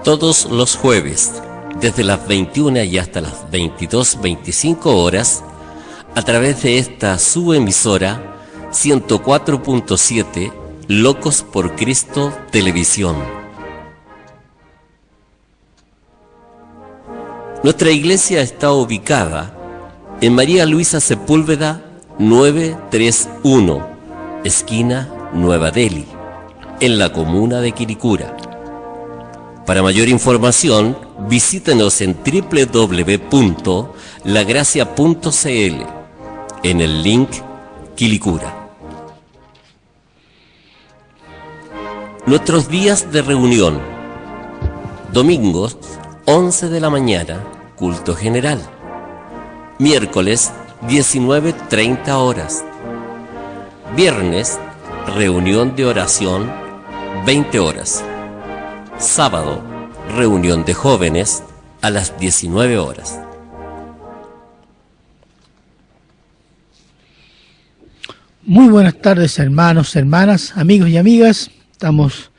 Todos los jueves, desde las 21 y hasta las 22:25 horas, a través de esta subemisora 104.7 Locos por Cristo Televisión. Nuestra iglesia está ubicada en María Luisa Sepúlveda 931, esquina Nueva Delhi, en la comuna de Quilicura. Para mayor información, visítenos en www.lagracia.cl, en el link Quilicura. Nuestros días de reunión: domingos, 11 de la mañana, culto general. Miércoles, 19:30 horas. Viernes, reunión de oración, 20 horas. Sábado, reunión de jóvenes a las 19 horas. Muy buenas tardes, hermanos, hermanas, amigos y amigas. Estamos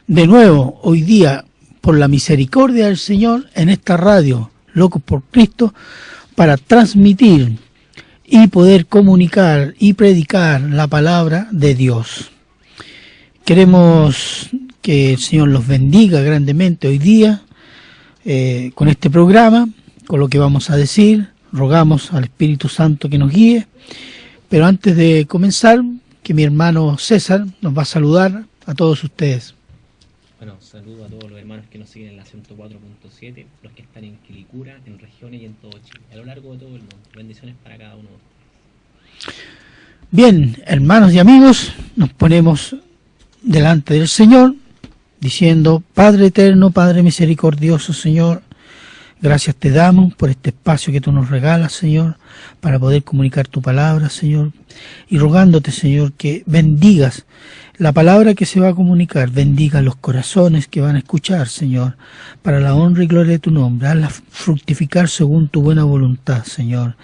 de nuevo hoy día, por la misericordia del Señor, en esta radio Locos por Cristo, para transmitir y poder comunicar y predicar la palabra de Dios. Queremos que el Señor los bendiga grandemente hoy día con este programa, con lo que vamos a decir. Rogamos al Espíritu Santo que nos guíe. Pero antes de comenzar, que mi hermano César nos va a saludar a todos ustedes. Bueno, saludo a todos los hermanos que nos siguen en la 104.7, los que están en Quilicura, en regiones y en todo Chile, a lo largo de todo el mundo. Bendiciones para cada uno. Bien, hermanos y amigos, nos ponemos delante del Señor, diciendo: Padre eterno, Padre misericordioso, Señor, gracias te damos por este espacio que tú nos regalas, Señor, para poder comunicar tu palabra, Señor, y rogándote, Señor, que bendigas la palabra que se va a comunicar, bendiga los corazones que van a escuchar, Señor, para la honra y gloria de tu nombre. Hazla fructificar según tu buena voluntad, Señor,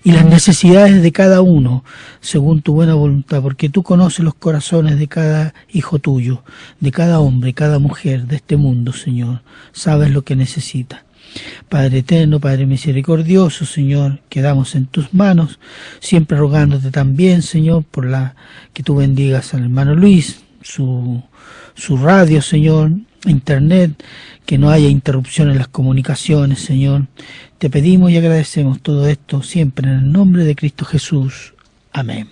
y las necesidades de cada uno según tu buena voluntad, porque tú conoces los corazones de cada hijo tuyo, de cada hombre, cada mujer de este mundo, Señor. Sabes lo que necesita. Padre eterno, Padre misericordioso, Señor, quedamos en tus manos, siempre rogándote también, Señor, por que tú bendigas al hermano Luis, su radio, Señor, internet, que no haya interrupción en las comunicaciones, Señor. Te pedimos y agradecemos todo esto siempre en el nombre de Cristo Jesús. Amén.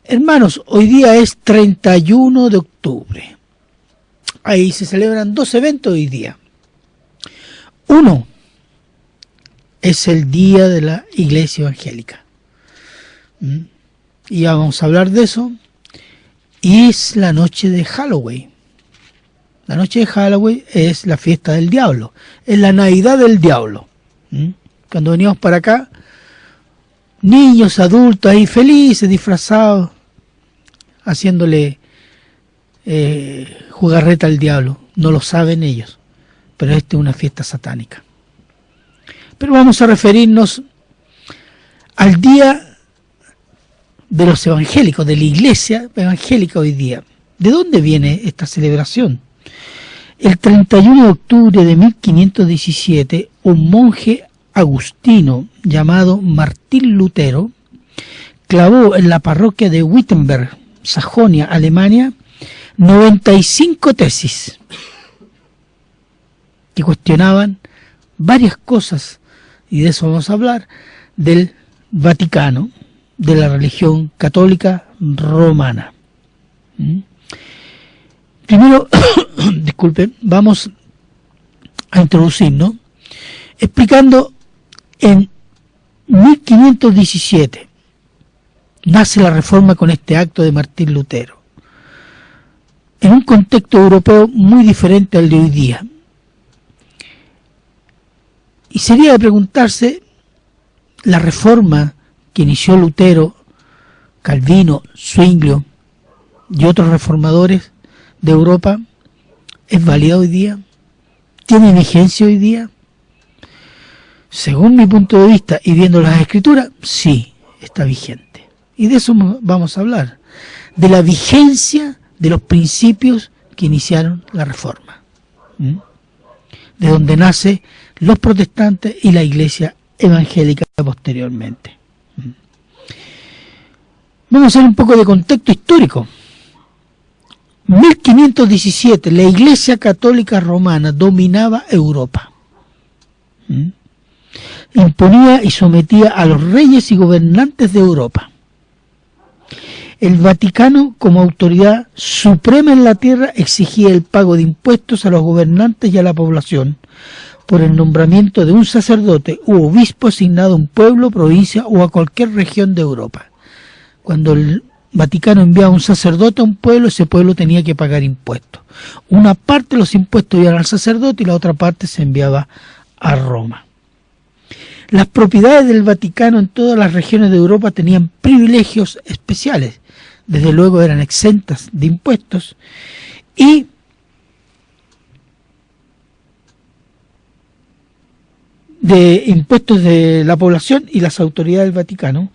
Hermanos, hoy día es 31 de octubre. Ahí se celebran dos eventos hoy día. Uno es el día de la Iglesia Evangélica. Y ya vamos a hablar de eso. Y es la noche de Halloween. La noche de Halloween es la fiesta del diablo. Es la Navidad del diablo. Cuando veníamos para acá, niños, adultos ahí felices, disfrazados, haciéndole jugarreta al diablo. No lo saben ellos. Pero esta es una fiesta satánica. Pero vamos a referirnos al día de los evangélicos, de la iglesia evangélica hoy día. ¿De dónde viene esta celebración? El 31 de octubre de 1517, un monje agustino llamado Martín Lutero clavó en la parroquia de Wittenberg, Sajonia, Alemania, 95 tesis que cuestionaban varias cosas, y de eso vamos a hablar, del Vaticano, de la religión católica romana. Primero, disculpen, vamos a introducirnos explicando en 1517 nace la Reforma con este acto de Martín Lutero, en un contexto europeo muy diferente al de hoy día. Y sería de preguntarse, la reforma que inició Lutero, Calvino, Zwinglio y otros reformadores de Europa, ¿es válida hoy día? ¿Tiene vigencia hoy día? Según mi punto de vista y viendo las escrituras, sí, está vigente. Y de eso vamos a hablar, de la vigencia de los principios que iniciaron la reforma. de donde nacen los protestantes y la Iglesia evangélica posteriormente. Vamos a hacer un poco de contexto histórico. 1517, la Iglesia Católica Romana dominaba Europa. Imponía y sometía a los reyes y gobernantes de Europa. El Vaticano, como autoridad suprema en la tierra, exigía el pago de impuestos a los gobernantes y a la población por el nombramiento de un sacerdote u obispo asignado a un pueblo, provincia o a cualquier región de Europa. Cuando el Vaticano enviaba un sacerdote a un pueblo, ese pueblo tenía que pagar impuestos. Una parte de los impuestos iban al sacerdote y la otra parte se enviaba a Roma. Las propiedades del Vaticano en todas las regiones de Europa tenían privilegios especiales. Desde luego eran exentas de impuestos y de impuestos de la población y las autoridades del Vaticano.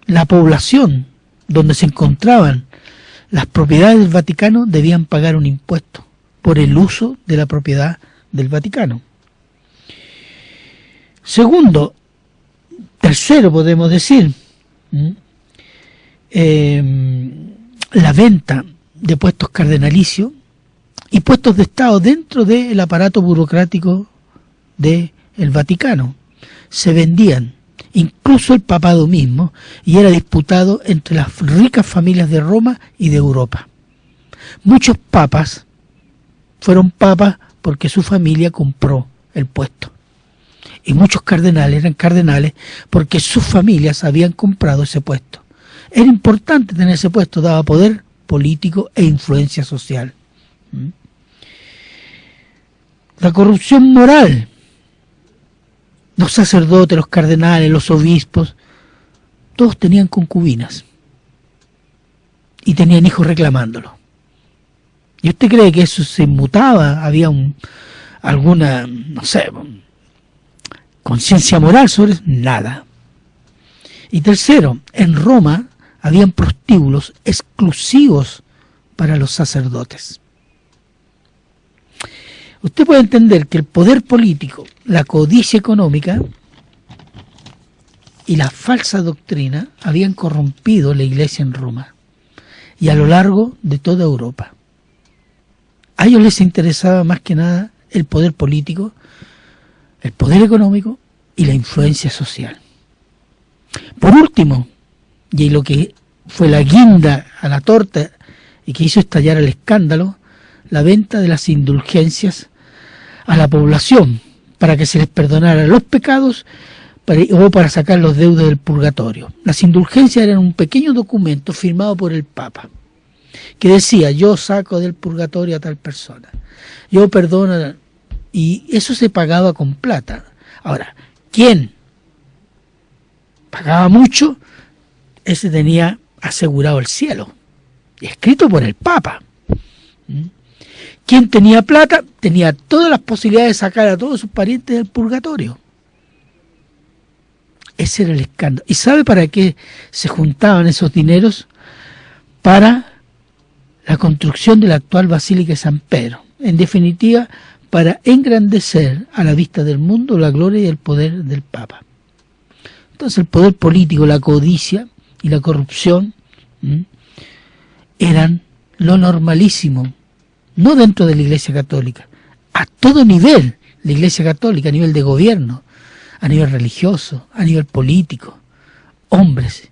La población donde se encontraban las propiedades del Vaticano debían pagar un impuesto por el uso de la propiedad del Vaticano. Tercero podemos decir, la venta de puestos cardenalicios y puestos de Estado dentro del aparato burocrático del Vaticano. Se vendían, incluso el papado mismo, y era disputado entre las ricas familias de Roma y de Europa. Muchos papas fueron papas porque su familia compró el puesto. Y muchos cardenales eran cardenales porque sus familias habían comprado ese puesto. Era importante tener ese puesto, daba poder político e influencia social. La corrupción moral. Los sacerdotes, los cardenales, los obispos, todos tenían concubinas. Y tenían hijos reclamándolo. ¿Y usted cree que eso se inmutaba? ¿Había alguna, conciencia moral sobre eso? Nada. Y tercero, en Roma habían prostíbulos exclusivos para los sacerdotes. Usted puede entender que el poder político, la codicia económica y la falsa doctrina habían corrompido la Iglesia en Roma y a lo largo de toda Europa. A ellos les interesaba más que nada el poder político, el poder económico y la influencia social. Por último, y lo que fue la guinda a la torta y que hizo estallar el escándalo, la venta de las indulgencias a la población para que se les perdonara los pecados o para sacar los deudos del purgatorio. Las indulgencias eran un pequeño documento firmado por el Papa que decía: yo saco del purgatorio a tal persona, yo perdono, y eso se pagaba con plata. Ahora, ¿quién pagaba mucho? Ese tenía asegurado el cielo, escrito por el Papa. Quien tenía plata tenía todas las posibilidades de sacar a todos sus parientes del purgatorio. Ese era el escándalo. ¿Y sabe para qué se juntaban esos dineros? Para la construcción de la actual Basílica de San Pedro. En definitiva, para engrandecer a la vista del mundo la gloria y el poder del Papa. Entonces el poder político, la codicia y la corrupción eran lo normalísimo. No dentro de la Iglesia Católica, a todo nivel, la Iglesia Católica, a nivel de gobierno, a nivel religioso, a nivel político. Hombres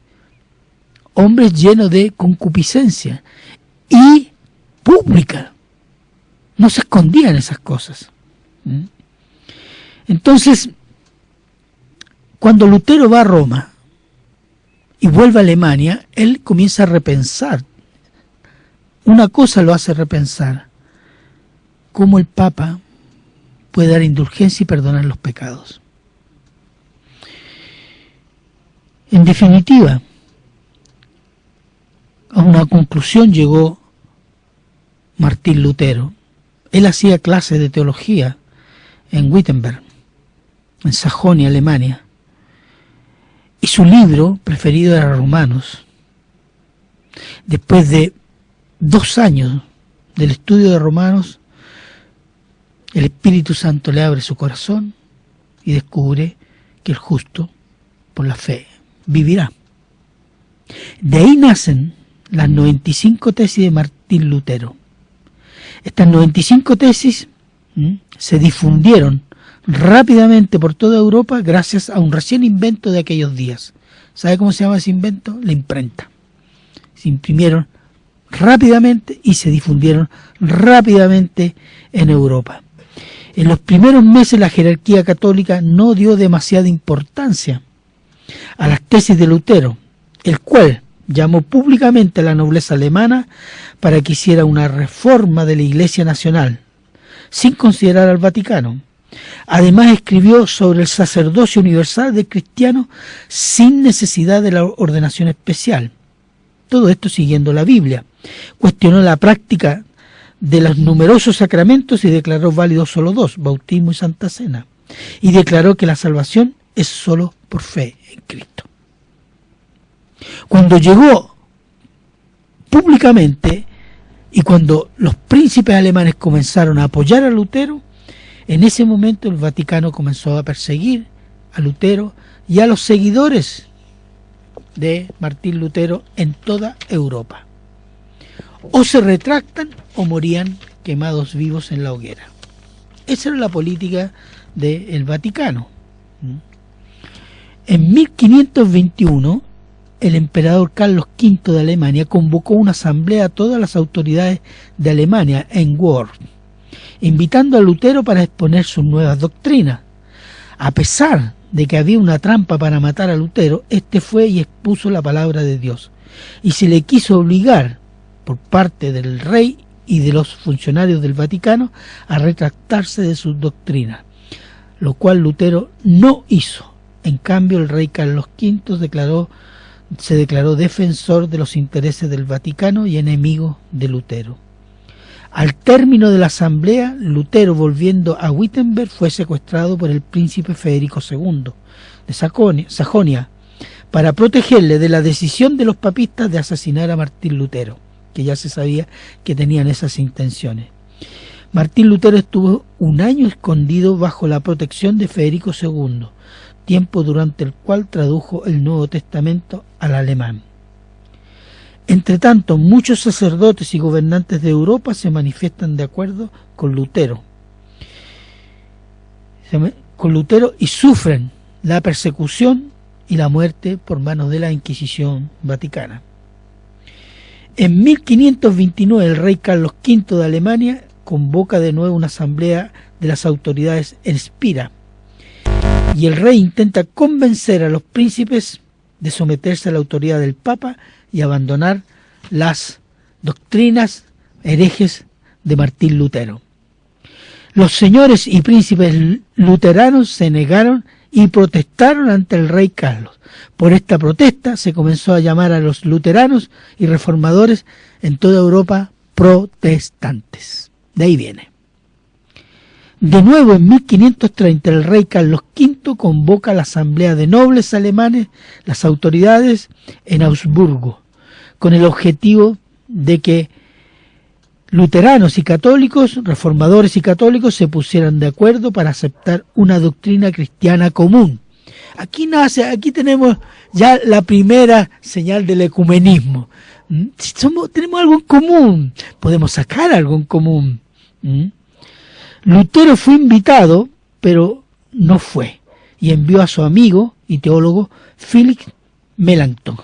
llenos de concupiscencia y pública. No se escondían esas cosas. Entonces, cuando Lutero va a Roma y vuelve a Alemania, él comienza a repensar. Una cosa lo hace repensar: cómo el Papa puede dar indulgencia y perdonar los pecados. En definitiva, a una conclusión llegó Martín Lutero. Él hacía clases de teología en Wittenberg, en Sajonia, Alemania, y su libro preferido era Romanos. Después de 2 años del estudio de Romanos, el Espíritu Santo le abre su corazón y descubre que el justo, por la fe, vivirá. De ahí nacen las 95 tesis de Martín Lutero. Estas 95 tesis se difundieron rápidamente por toda Europa gracias a un recién invento de aquellos días. ¿Sabe cómo se llama ese invento? La imprenta. Se imprimieron rápidamente y se difundieron rápidamente en Europa. En los primeros meses la jerarquía católica no dio demasiada importancia a las tesis de Lutero, el cual llamó públicamente a la nobleza alemana para que hiciera una reforma de la Iglesia Nacional, sin considerar al Vaticano. Además escribió sobre el sacerdocio universal del cristiano sin necesidad de la ordenación especial. Todo esto siguiendo la Biblia. Cuestionó la práctica de los numerosos sacramentos y declaró válidos solo dos, bautismo y Santa Cena. Y declaró que la salvación es solo por fe en Cristo. Cuando llegó públicamente y cuando los príncipes alemanes comenzaron a apoyar a Lutero, en ese momento el Vaticano comenzó a perseguir a Lutero y a los seguidores de Martín Lutero en toda Europa. O se retractan o morían quemados vivos en la hoguera. Esa era la política del Vaticano. En 1521, el emperador Carlos V de Alemania convocó una asamblea a todas las autoridades de Alemania en Worms, invitando a Lutero para exponer sus nuevas doctrinas. A pesar de que había una trampa para matar a Lutero, este fue y expuso la palabra de Dios, y se le quiso obligar por parte del rey y de los funcionarios del Vaticano a retractarse de sus doctrinas, lo cual Lutero no hizo. En cambio, el rey Carlos V se declaró defensor de los intereses del Vaticano y enemigo de Lutero. Al término de la asamblea, Lutero, volviendo a Wittenberg, fue secuestrado por el príncipe Federico II de Sajonia para protegerle de la decisión de los papistas de asesinar a Martín Lutero, que ya se sabía que tenían esas intenciones. Martín Lutero estuvo un año escondido bajo la protección de Federico II, tiempo durante el cual tradujo el Nuevo Testamento al alemán. Entretanto, muchos sacerdotes y gobernantes de Europa se manifiestan de acuerdo con Lutero y sufren la persecución y la muerte por manos de la Inquisición Vaticana. En 1529 el rey Carlos V de Alemania convoca de nuevo una asamblea de las autoridades en Spira, y el rey intenta convencer a los príncipes de someterse a la autoridad del Papa y abandonar las doctrinas herejes de Martín Lutero. Los señores y príncipes luteranos se negaron y protestaron ante el rey Carlos. Por esta protesta se comenzó a llamar a los luteranos y reformadores en toda Europa protestantes. De ahí viene. De nuevo, en 1530, el rey Carlos V convoca a la asamblea de nobles alemanes, las autoridades, en Augsburgo, con el objetivo de que luteranos y católicos, reformadores y católicos, se pusieran de acuerdo para aceptar una doctrina cristiana común. Aquí tenemos ya la primera señal del ecumenismo. Tenemos algo en común, podemos sacar algo en común. Lutero fue invitado, pero no fue, y envió a su amigo y teólogo Philipp Melanchthon,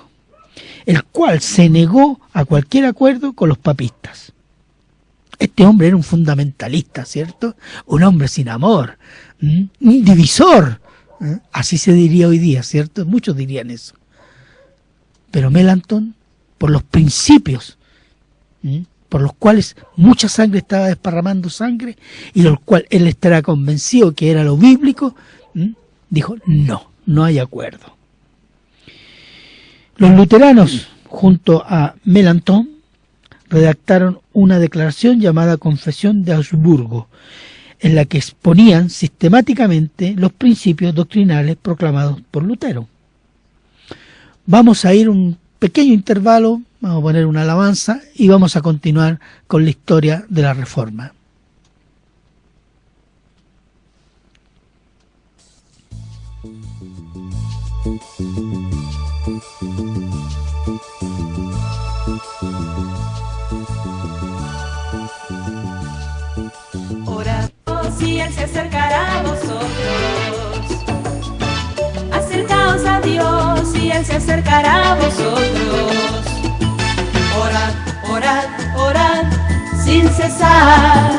el cual se negó a cualquier acuerdo con los papistas. Este hombre era un fundamentalista, ¿cierto? Un hombre sin amor, un divisor, así se diría hoy día, ¿cierto? Muchos dirían eso. Pero Melanchthon, por los principios, por los cuales mucha sangre estaba desparramando sangre, y los cuales él estará convencido que era lo bíblico, dijo, no hay acuerdo. Los luteranos, junto a Melanchthon, redactaron una declaración llamada Confesión de Augsburgo, en la que exponían sistemáticamente los principios doctrinales proclamados por Lutero. Vamos a ir un pequeño intervalo Vamos a poner una alabanza y vamos a continuar con la historia de la Reforma. Orad, si Él se acercará a vosotros. Acercaos a Dios y Él se acercará a vosotros. Orad, orad, orad, sin cesar.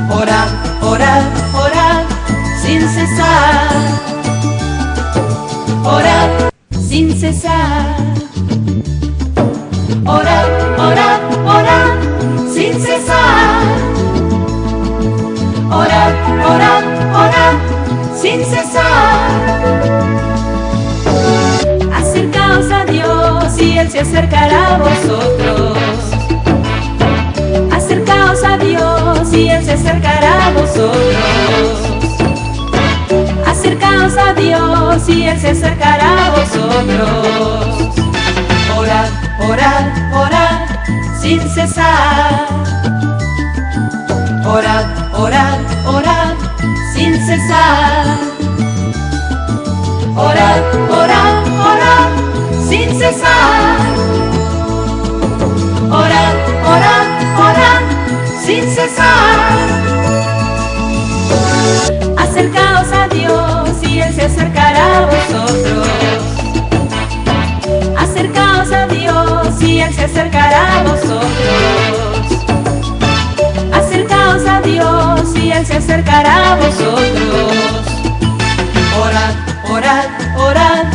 Orad, orad, orad, sin cesar. Orad, sin cesar. Orad, orad, orad, sin cesar. Orad, orad, orad, sin cesar. Acercaos a Dios y Él se acercará a vosotros. Acercaos a Dios y Él se acercará a vosotros. Acercaos a Dios y Él se acercará a vosotros. Orad, orad, orad, sin cesar. Orad, orad, orad, sin cesar. Orad, orad, orad, sin cesar. Orad, orad, orad, sin cesar. Acercaos a Dios y Él se acercará a vosotros. Acercaos a Dios y Él se acercará a vosotros. Acercaos a Dios y Él se acercará a vosotros. Orad, orad, orad,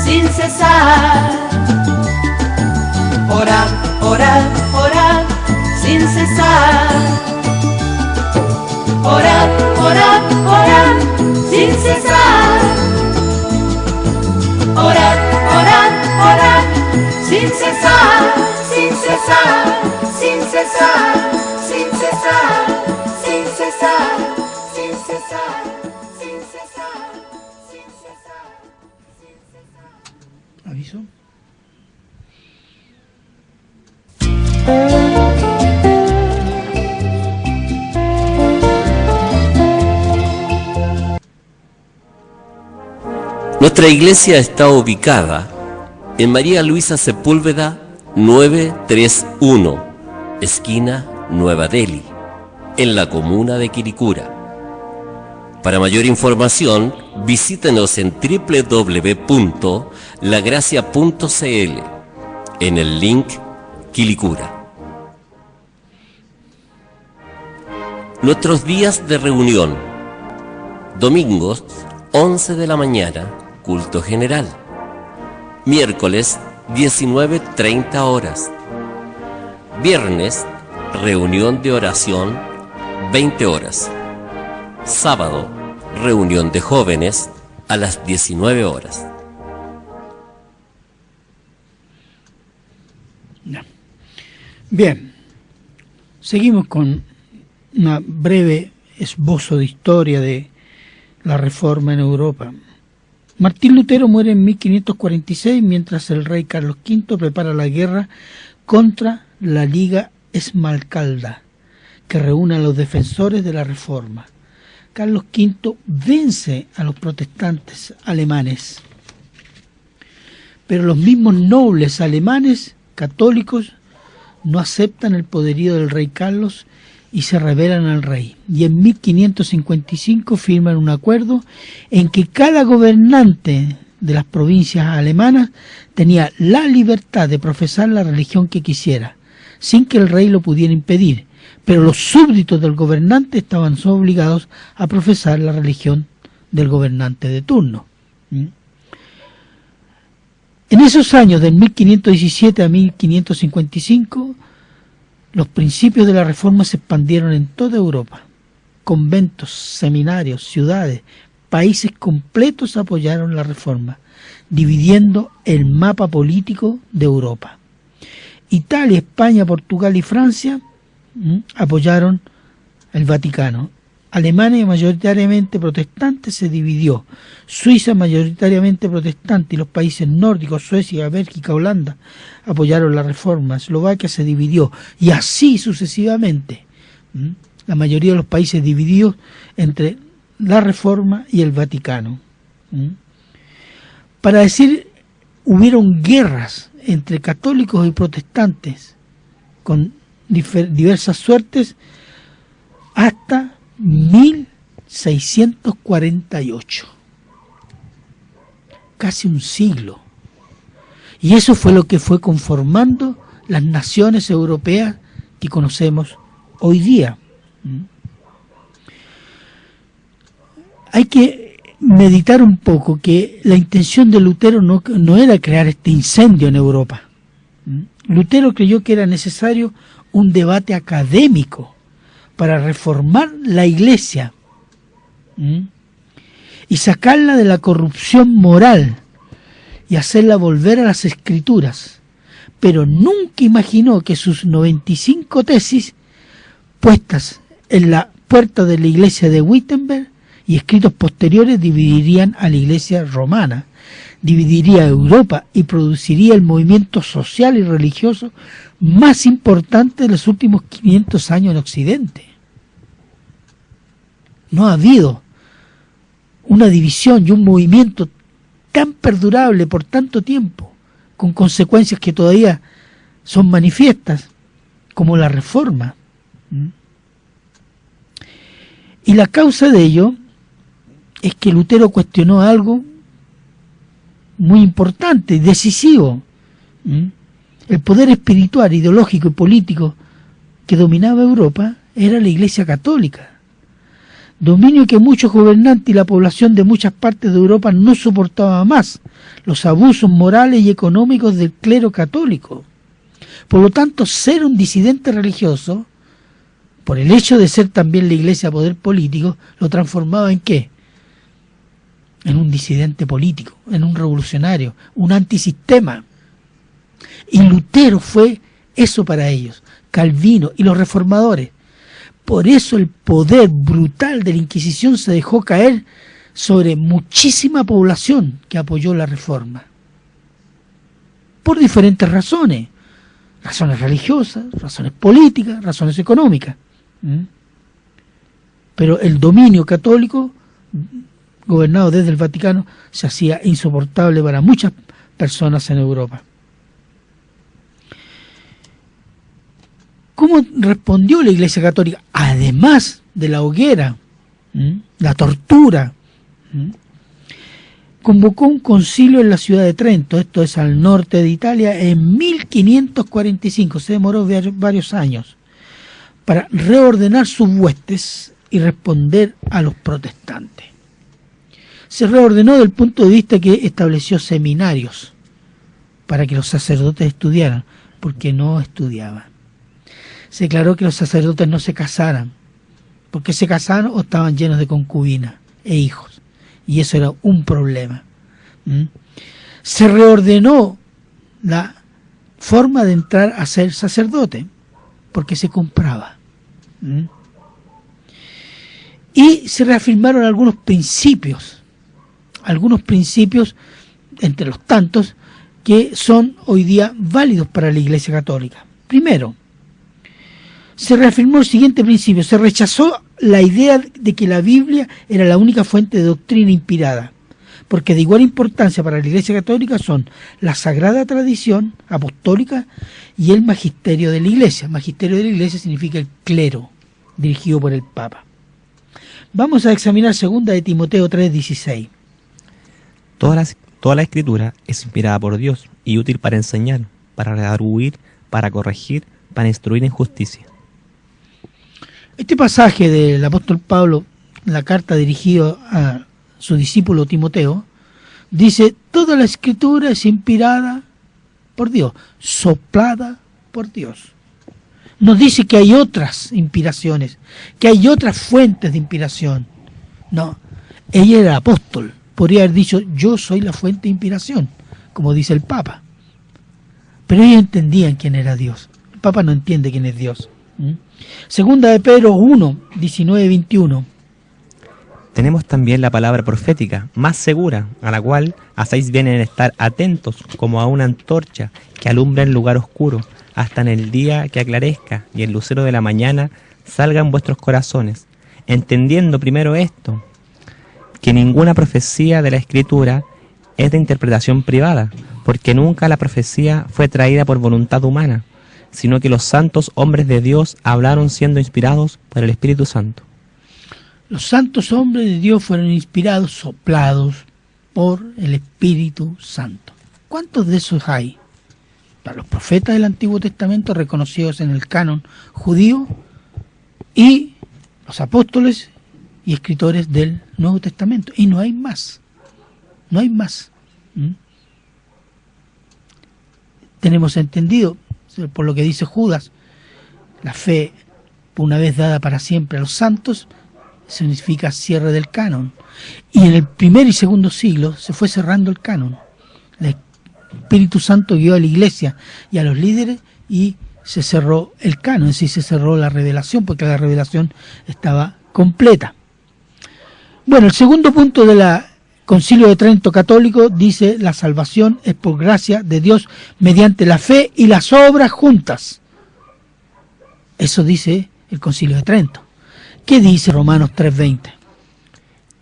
sin cesar. Orad, orad, orad, sin cesar. Orad, orad, orad, sin cesar. Orad, orad, orad, sin cesar, sin cesar, sin cesar, sin cesar, sin cesar, sin cesar, sin cesar, sin cesar, sin cesar. ¿Aviso? Nuestra iglesia está ubicada en María Luisa Sepúlveda 931, esquina Nueva Delhi, en la comuna de Quilicura. Para mayor información, visítenos en www.lagracia.cl, en el link Quilicura. Nuestros días de reunión: domingos, 11 de la mañana, culto general. Miércoles, 19:30 horas. Viernes, reunión de oración, 20 horas. Sábado, reunión de jóvenes a las 19 horas. Bien, seguimos con una breve esbozo de historia de la Reforma en Europa. Martín Lutero muere en 1546 mientras el rey Carlos V prepara la guerra contra la Liga Esmalcalda, que reúne a los defensores de la Reforma. Carlos V vence a los protestantes alemanes, pero los mismos nobles alemanes católicos no aceptan el poderío del rey Carlos y se rebelan al rey. Y en 1555 firman un acuerdo en que cada gobernante de las provincias alemanas tenía la libertad de profesar la religión que quisiera, sin que el rey lo pudiera impedir, pero los súbditos del gobernante estaban obligados a profesar la religión del gobernante de turno. En esos años, de 1517 a 1555, los principios de la Reforma se expandieron en toda Europa. Conventos, seminarios, ciudades, países completos apoyaron la Reforma, dividiendo el mapa político de Europa. Italia, España, Portugal y Francia apoyaron el Vaticano, Alemania, mayoritariamente protestante, se dividió. Suiza, mayoritariamente protestante, y los países nórdicos, Suecia, Bélgica, Holanda, apoyaron la reforma. Eslovaquia se dividió, y así sucesivamente. La mayoría de los países divididos entre la reforma y el Vaticano. Para decir, hubieron guerras entre católicos y protestantes con diversas suertes hasta 1648, casi un siglo, y eso fue lo que fue conformando las naciones europeas que conocemos hoy día. Hay que meditar un poco que la intención de Lutero no era crear este incendio en Europa. Lutero creyó que era necesario un debate académico para reformar la Iglesia y sacarla de la corrupción moral y hacerla volver a las Escrituras, pero nunca imaginó que sus 95 tesis puestas en la puerta de la iglesia de Wittenberg y escritos posteriores dividirían a la Iglesia romana, dividiría Europa y produciría el movimiento social y religioso más importante de los últimos 500 años en Occidente. No ha habido una división y un movimiento tan perdurable por tanto tiempo, con consecuencias que todavía son manifiestas, como la Reforma. Y la causa de ello es que Lutero cuestionó algo muy importante, decisivo. El poder espiritual, ideológico y político que dominaba Europa era la Iglesia Católica. Dominio que muchos gobernantes y la población de muchas partes de Europa no soportaba más, los abusos morales y económicos del clero católico. Por lo tanto, ser un disidente religioso, por el hecho de ser también la Iglesia poder político, lo transformaba ¿en qué? En un disidente político, en un revolucionario, un antisistema. Y Lutero fue eso para ellos, Calvino y los reformadores. Por eso el poder brutal de la Inquisición se dejó caer sobre muchísima población que apoyó la Reforma. Por diferentes razones. Razones religiosas, razones políticas, razones económicas. Pero el dominio católico, gobernado desde el Vaticano, se hacía insoportable para muchas personas en Europa. ¿Cómo respondió la Iglesia Católica? Además de la hoguera, la tortura, convocó un concilio en la ciudad de Trento, esto es al norte de Italia, en 1545, se demoró varios años, para reordenar sus huestes y responder a los protestantes. Se reordenó desde el punto de vista que estableció seminarios para que los sacerdotes estudiaran, porque no estudiaban. Se declaró que los sacerdotes no se casaran, porque se casaron o estaban llenos de concubinas e hijos, y eso era un problema. Se reordenó la forma de entrar a ser sacerdote, porque se compraba. Y se reafirmaron algunos principios entre los tantos que son hoy día válidos para la Iglesia Católica. Primero, se reafirmó el siguiente principio: se rechazó la idea de que la Biblia era la única fuente de doctrina inspirada, porque de igual importancia para la Iglesia Católica son la sagrada tradición apostólica y el magisterio de la Iglesia. Magisterio de la Iglesia significa el clero, dirigido por el Papa. Vamos a examinar 2 de Timoteo 3:16. Toda la Escritura es inspirada por Dios y útil para enseñar, para redarguir, para corregir, para instruir en justicia. Este pasaje del apóstol Pablo, la carta dirigida a su discípulo Timoteo, dice: toda la Escritura es inspirada por Dios, soplada por Dios. Nos dice que hay otras inspiraciones, que hay otras fuentes de inspiración. No, ella era apóstol, podría haber dicho: yo soy la fuente de inspiración, como dice el Papa. Pero ellos entendían quién era Dios. El Papa no entiende quién es Dios. Segunda de Pedro 1, 19-21. Tenemos también la palabra profética, más segura, a la cual hacéis bien en estar atentos como a una antorcha que alumbra en lugar oscuro, hasta en el día que aclarezca y el lucero de la mañana salga en vuestros corazones, entendiendo primero esto, que ninguna profecía de la Escritura es de interpretación privada, porque nunca la profecía fue traída por voluntad humana, sino que los santos hombres de Dios hablaron siendo inspirados por el Espíritu Santo. Los santos hombres de Dios fueron inspirados, soplados por el Espíritu Santo. ¿Cuántos de esos hay? Para los profetas del Antiguo Testamento reconocidos en el canon judío y los apóstoles y escritores del Nuevo Testamento. Y no hay más. No hay más. Tenemos entendido, por lo que dice Judas, la fe una vez dada para siempre a los santos significa cierre del canon. Y en el primer y segundo siglo se fue cerrando el canon. El Espíritu Santo guió a la iglesia y a los líderes y se cerró el canon, es decir, se cerró la revelación, porque la revelación estaba completa. Bueno, el segundo punto del Concilio de Trento católico dice: la salvación es por gracia de Dios mediante la fe y las obras juntas. Eso dice el Concilio de Trento. ¿Qué dice Romanos 3:20?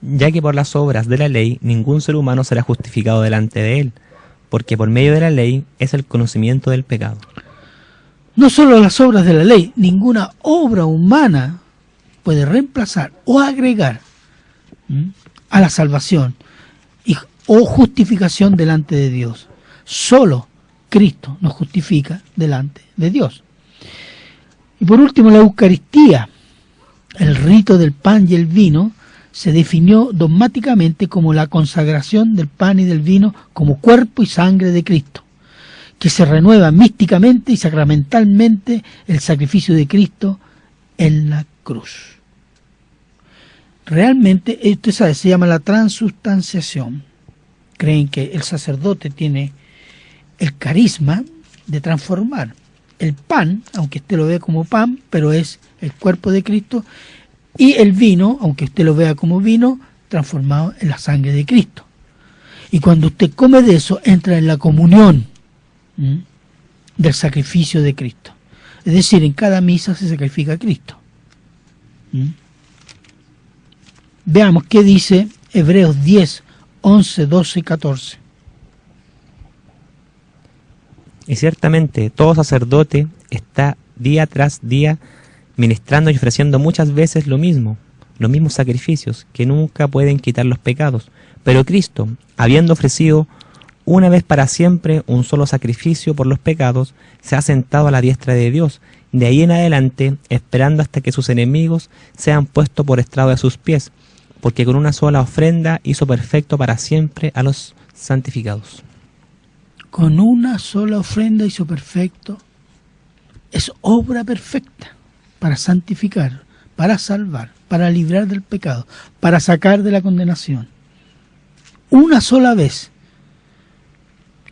Ya que por las obras de la ley ningún ser humano será justificado delante de él, porque por medio de la ley es el conocimiento del pecado. No solo las obras de la ley, ninguna obra humana puede reemplazar o agregar a la salvación o justificación delante de Dios. Solo Cristo nos justifica delante de Dios. Y por último, la Eucaristía, el rito del pan y el vino, se definió dogmáticamente como la consagración del pan y del vino como cuerpo y sangre de Cristo, que se renueva místicamente y sacramentalmente el sacrificio de Cristo en la cruz. Realmente, esto se llama la transustanciación. Creen que el sacerdote tiene el carisma de transformar el pan, aunque usted lo vea como pan, pero es el cuerpo de Cristo, y el vino, aunque usted lo vea como vino, transformado en la sangre de Cristo. Y cuando usted come de eso, entra en la comunión del sacrificio de Cristo. Es decir, en cada misa se sacrifica a Cristo. Veamos qué dice Hebreos 10, 11, 12 y 14. Y ciertamente todo sacerdote está día tras día ministrando y ofreciendo muchas veces los mismos sacrificios que nunca pueden quitar los pecados. Pero Cristo, habiendo ofrecido una vez para siempre un solo sacrificio por los pecados, se ha sentado a la diestra de Dios, de ahí en adelante, esperando hasta que sus enemigos sean puestos por estrado de sus pies, porque con una sola ofrenda hizo perfecto para siempre a los santificados. Con una sola ofrenda hizo perfecto. Es obra perfecta para santificar, para salvar, para librar del pecado, para sacar de la condenación. Una sola vez.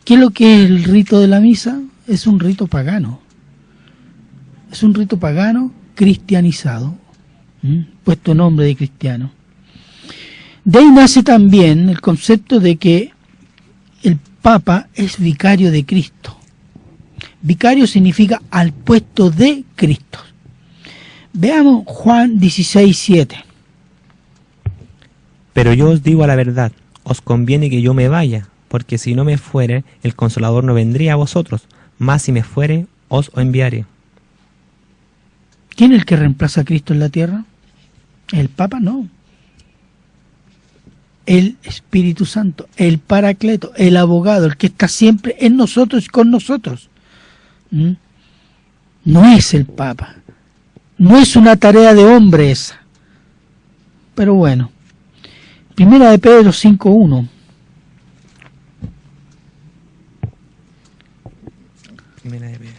¿Qué es lo que es el rito de la misa? Es un rito pagano. Es un rito pagano cristianizado, puesto nombre de cristiano. De ahí nace también el concepto de que el Papa es vicario de Cristo. Vicario significa al puesto de Cristo. Veamos Juan 16:7. Pero yo os digo a la verdad, os conviene que yo me vaya, porque si no me fuere, el Consolador no vendría a vosotros, mas si me fuere, os enviaré. ¿Quién es el que reemplaza a Cristo en la tierra? ¿El Papa? No. El Espíritu Santo, el Paracleto, el abogado, el que está siempre en nosotros y con nosotros. No es el Papa. No es una tarea de hombre esa. Pero bueno. Primera de Pedro 5:1. Primera de Pedro.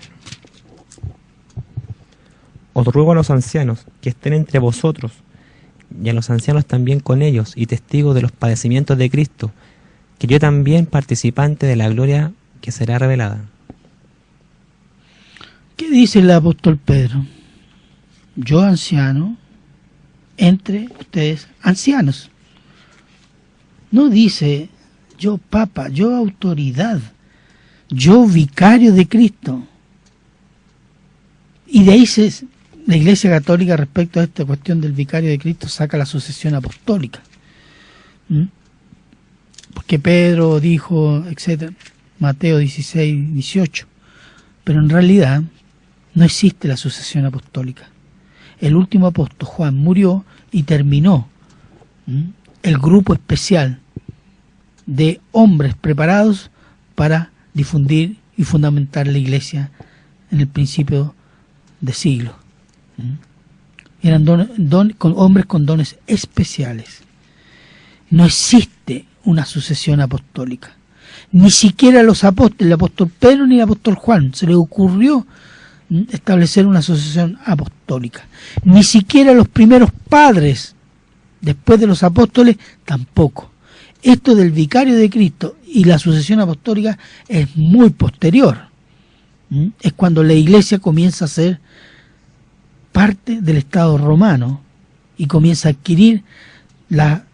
Os ruego a los ancianos que estén entre vosotros, y a los ancianos también con ellos, y testigos de los padecimientos de Cristo, que yo también participante de la gloria que será revelada. ¿Qué dice el apóstol Pedro? Yo, anciano, entre ustedes ancianos. No dice yo papa, yo autoridad, yo vicario de Cristo. Y de ahí la Iglesia Católica, respecto a esta cuestión del vicario de Cristo, saca la sucesión apostólica. Porque Pedro dijo, etcétera, Mateo 16, 18. Pero en realidad no existe la sucesión apostólica. El último apóstol, Juan, murió y terminó el grupo especial de hombres preparados para difundir y fundamentar la Iglesia en el principio de siglo. Eran hombres con dones especiales. No existe una sucesión apostólica. Ni siquiera los apóstoles, el apóstol Pedro ni el apóstol Juan, se les ocurrió establecer una sucesión apostólica. Ni siquiera los primeros padres, después de los apóstoles, tampoco. Esto del vicario de Cristo y la sucesión apostólica es muy posterior. Es cuando la Iglesia comienza a ser parte del Estado romano y comienza a adquirir la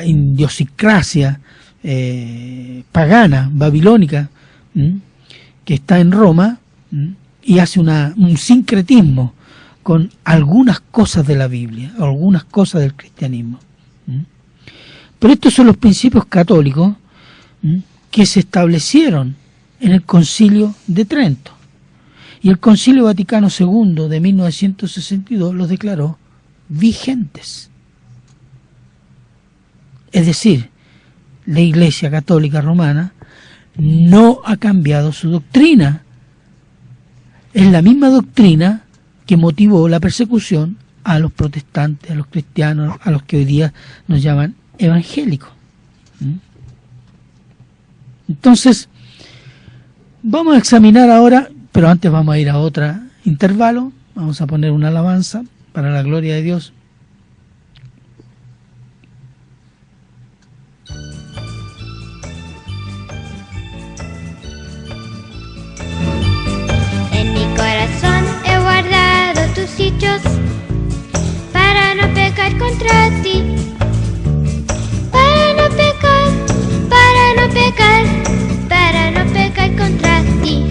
idiosincrasia pagana, babilónica, que está en Roma, y hace un sincretismo con algunas cosas de la Biblia, algunas cosas del cristianismo. Pero estos son los principios católicos que se establecieron en el Concilio de Trento. Y el Concilio Vaticano II de 1962 los declaró vigentes. Es decir, la Iglesia Católica Romana no ha cambiado su doctrina. Es la misma doctrina que motivó la persecución a los protestantes, a los cristianos, a los que hoy día nos llaman evangélicos. Entonces, vamos a examinar ahora, pero antes vamos a ir a otro intervalo. Vamos a poner una alabanza para la gloria de Dios. En mi corazón he guardado tus dichos para no pecar contra ti, para no pecar, para no pecar, para no pecar contra ti.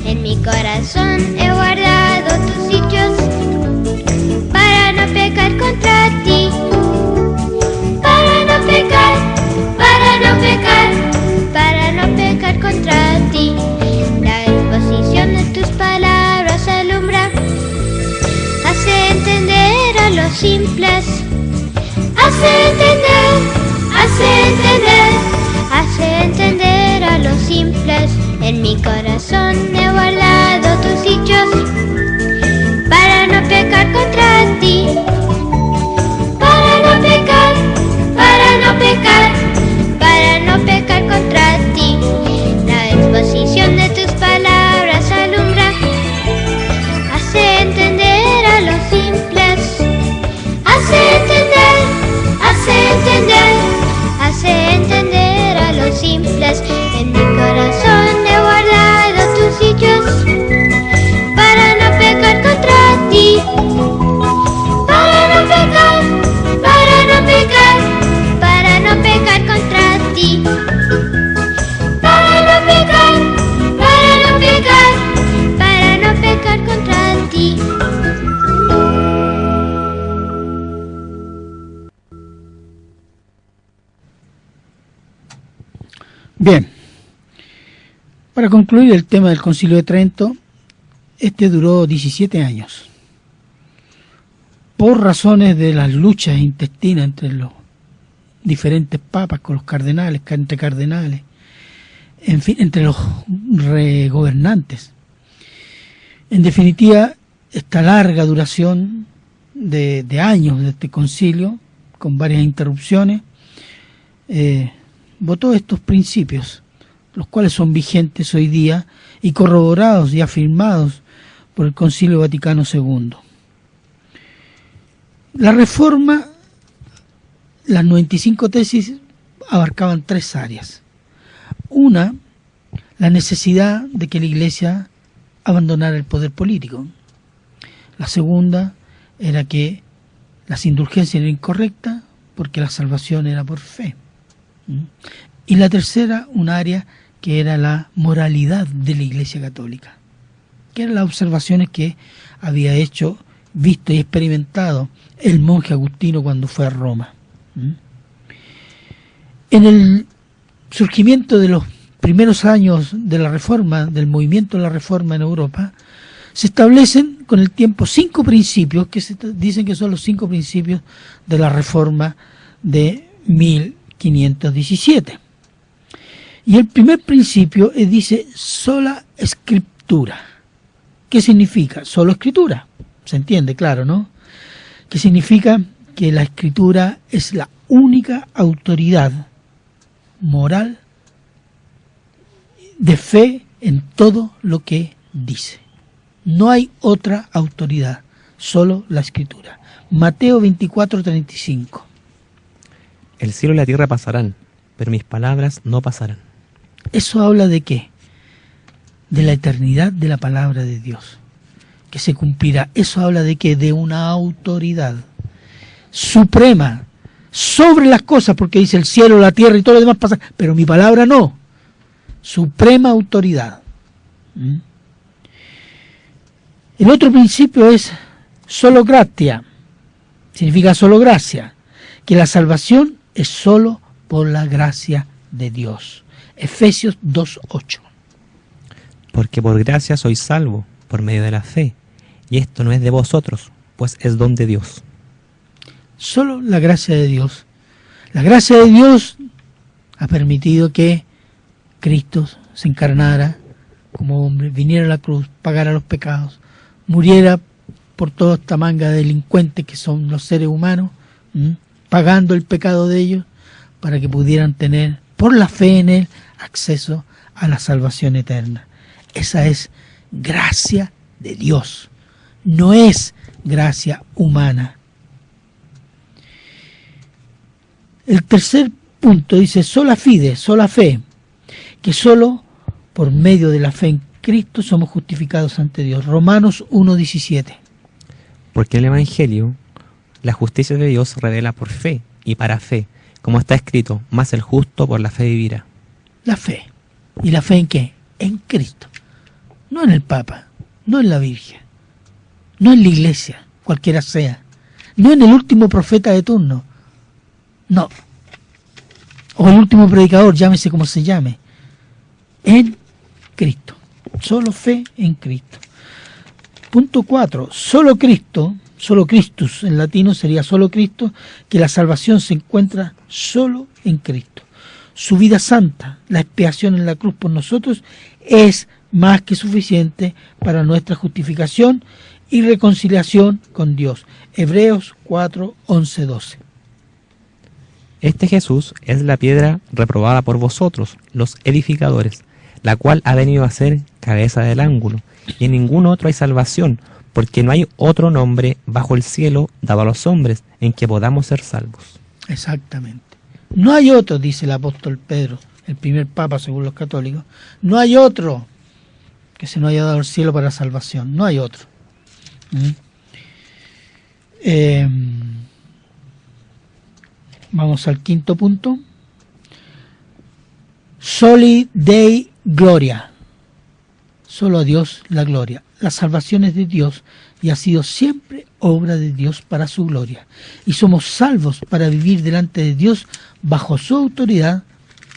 En mi corazón he guardado tus dichos para no pecar contra ti, para no pecar, para no pecar, para no pecar contra ti. La exposición de tus palabras alumbra, hace entender a los simples, hace entender, hace entender, hace entender a los simples. En mi corazón he guardado tus dichos para no pecar contra ti, para no pecar, para no pecar, para no pecar contra ti. La exposición de tus palabras alumbra, hace entender a los simples, hace entender, hace entender, hace entender a los simples. En mi corazón he guardado tus dichos para no pecar contra ti, para no pecar, para no pecar, para no pecar contra ti, para no pecar, para no pecar, para no pecar contra ti. Bien, para concluir el tema del Concilio de Trento, este duró 17 años. Por razones de las luchas intestinas entre los diferentes papas, con los cardenales, entre cardenales, en fin, entre los gobernantes. En definitiva, esta larga duración de años de este concilio, con varias interrupciones, votó estos principios, los cuales son vigentes hoy día y corroborados y afirmados por el Concilio Vaticano II. La reforma, las 95 tesis abarcaban 3 áreas. Una, la necesidad de que la Iglesia abandonara el poder político. La segunda era que Las indulgencias eran incorrectas porque la salvación era por fe. Y la tercera, un área que era la moralidad de la Iglesia Católica, que eran las observaciones que había hecho, visto y experimentado el monje Agustino cuando fue a Roma. En el surgimiento de los primeros años de la Reforma, del movimiento de la Reforma en Europa, se establecen con el tiempo 5 principios que se dicen que son los 5 principios de la Reforma de 1517. Y el primer principio dice sola escritura. ¿Qué significa? Solo escritura. Se entiende, claro, ¿no? Que significa que la escritura es la única autoridad moral de fe en todo lo que dice. No hay otra autoridad, solo la escritura. Mateo 24:35. El cielo y la tierra pasarán, pero mis palabras no pasarán. ¿Eso habla de qué? De la eternidad de la palabra de Dios, que se cumplirá. ¿Eso habla de qué? De una autoridad suprema sobre las cosas, porque dice el cielo, la tierra y todo lo demás pasa, pero mi palabra no. Suprema autoridad. El otro principio es solo gratia, significa solo gracia, que la salvación es solo por la gracia de Dios. Efesios 2:8. Porque por gracia sois salvo, por medio de la fe, y esto no es de vosotros, pues es don de Dios. Solo la gracia de Dios. La gracia de Dios ha permitido que Cristo se encarnara como hombre, viniera a la cruz, pagara los pecados, muriera por toda esta manga de delincuentes que son los seres humanos, pagando el pecado de ellos, para que pudieran tener, por la fe en Él, acceso a la salvación eterna. Esa es gracia de Dios, no es gracia humana. El tercer punto dice sola fide, sola fe, que solo por medio de la fe en Cristo somos justificados ante Dios. Romanos 1:17. Porque el Evangelio, la justicia de Dios revela por fe y para fe, como está escrito, más el justo por la fe vivirá. La fe. ¿Y la fe en qué? En Cristo. No en el Papa, no en la Virgen, no en la Iglesia, cualquiera sea, no en el último profeta de turno, no, o el último predicador, llámese como se llame, en Cristo. Solo fe en Cristo. Punto 4. Solo Cristo, solo Christus en latino sería solo Cristo, que la salvación se encuentra solo en Cristo. Su vida santa, la expiación en la cruz por nosotros, es más que suficiente para nuestra justificación y reconciliación con Dios. Hebreos 4:11-12. Este Jesús es la piedra reprobada por vosotros, los edificadores, la cual ha venido a ser cabeza del ángulo, y en ningún otro hay salvación, porque no hay otro nombre bajo el cielo dado a los hombres en que podamos ser salvos. Exactamente. No hay otro, dice el apóstol Pedro, el primer papa según los católicos, no hay otro que se nos haya dado el cielo para salvación, no hay otro. Vamos al quinto punto. Soli Dei Gloria. Solo a Dios la gloria. La salvación es de Dios y ha sido siempre obra de Dios para su gloria. Y somos salvos para vivir delante de Dios bajo su autoridad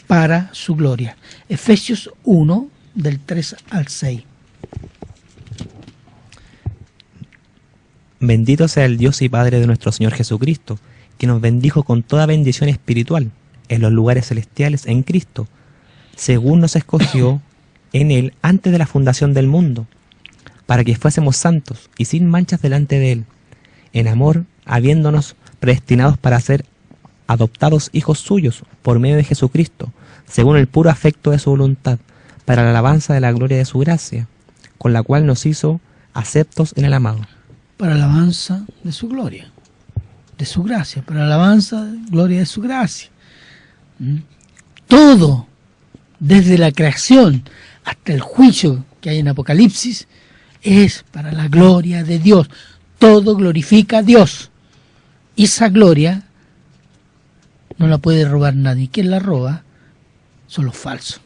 para su gloria. Efesios 1, del 3 al 6. Bendito sea el Dios y Padre de nuestro Señor Jesucristo, que nos bendijo con toda bendición espiritual en los lugares celestiales en Cristo, según nos escogió en Él antes de la fundación del mundo, para que fuésemos santos y sin manchas delante de Él, en amor, habiéndonos predestinados para ser adoptados hijos suyos por medio de Jesucristo, según el puro afecto de su voluntad, para la alabanza de la gloria de su gracia, con la cual nos hizo aceptos en el amado. Para la alabanza de su gloria, de su gracia, para la alabanza, gloria de su gracia. Todo, desde la creación hasta el juicio que hay en Apocalipsis, es para la gloria de Dios. Todo glorifica a Dios. Y esa gloria no la puede robar nadie. Quien la roba son los falsos.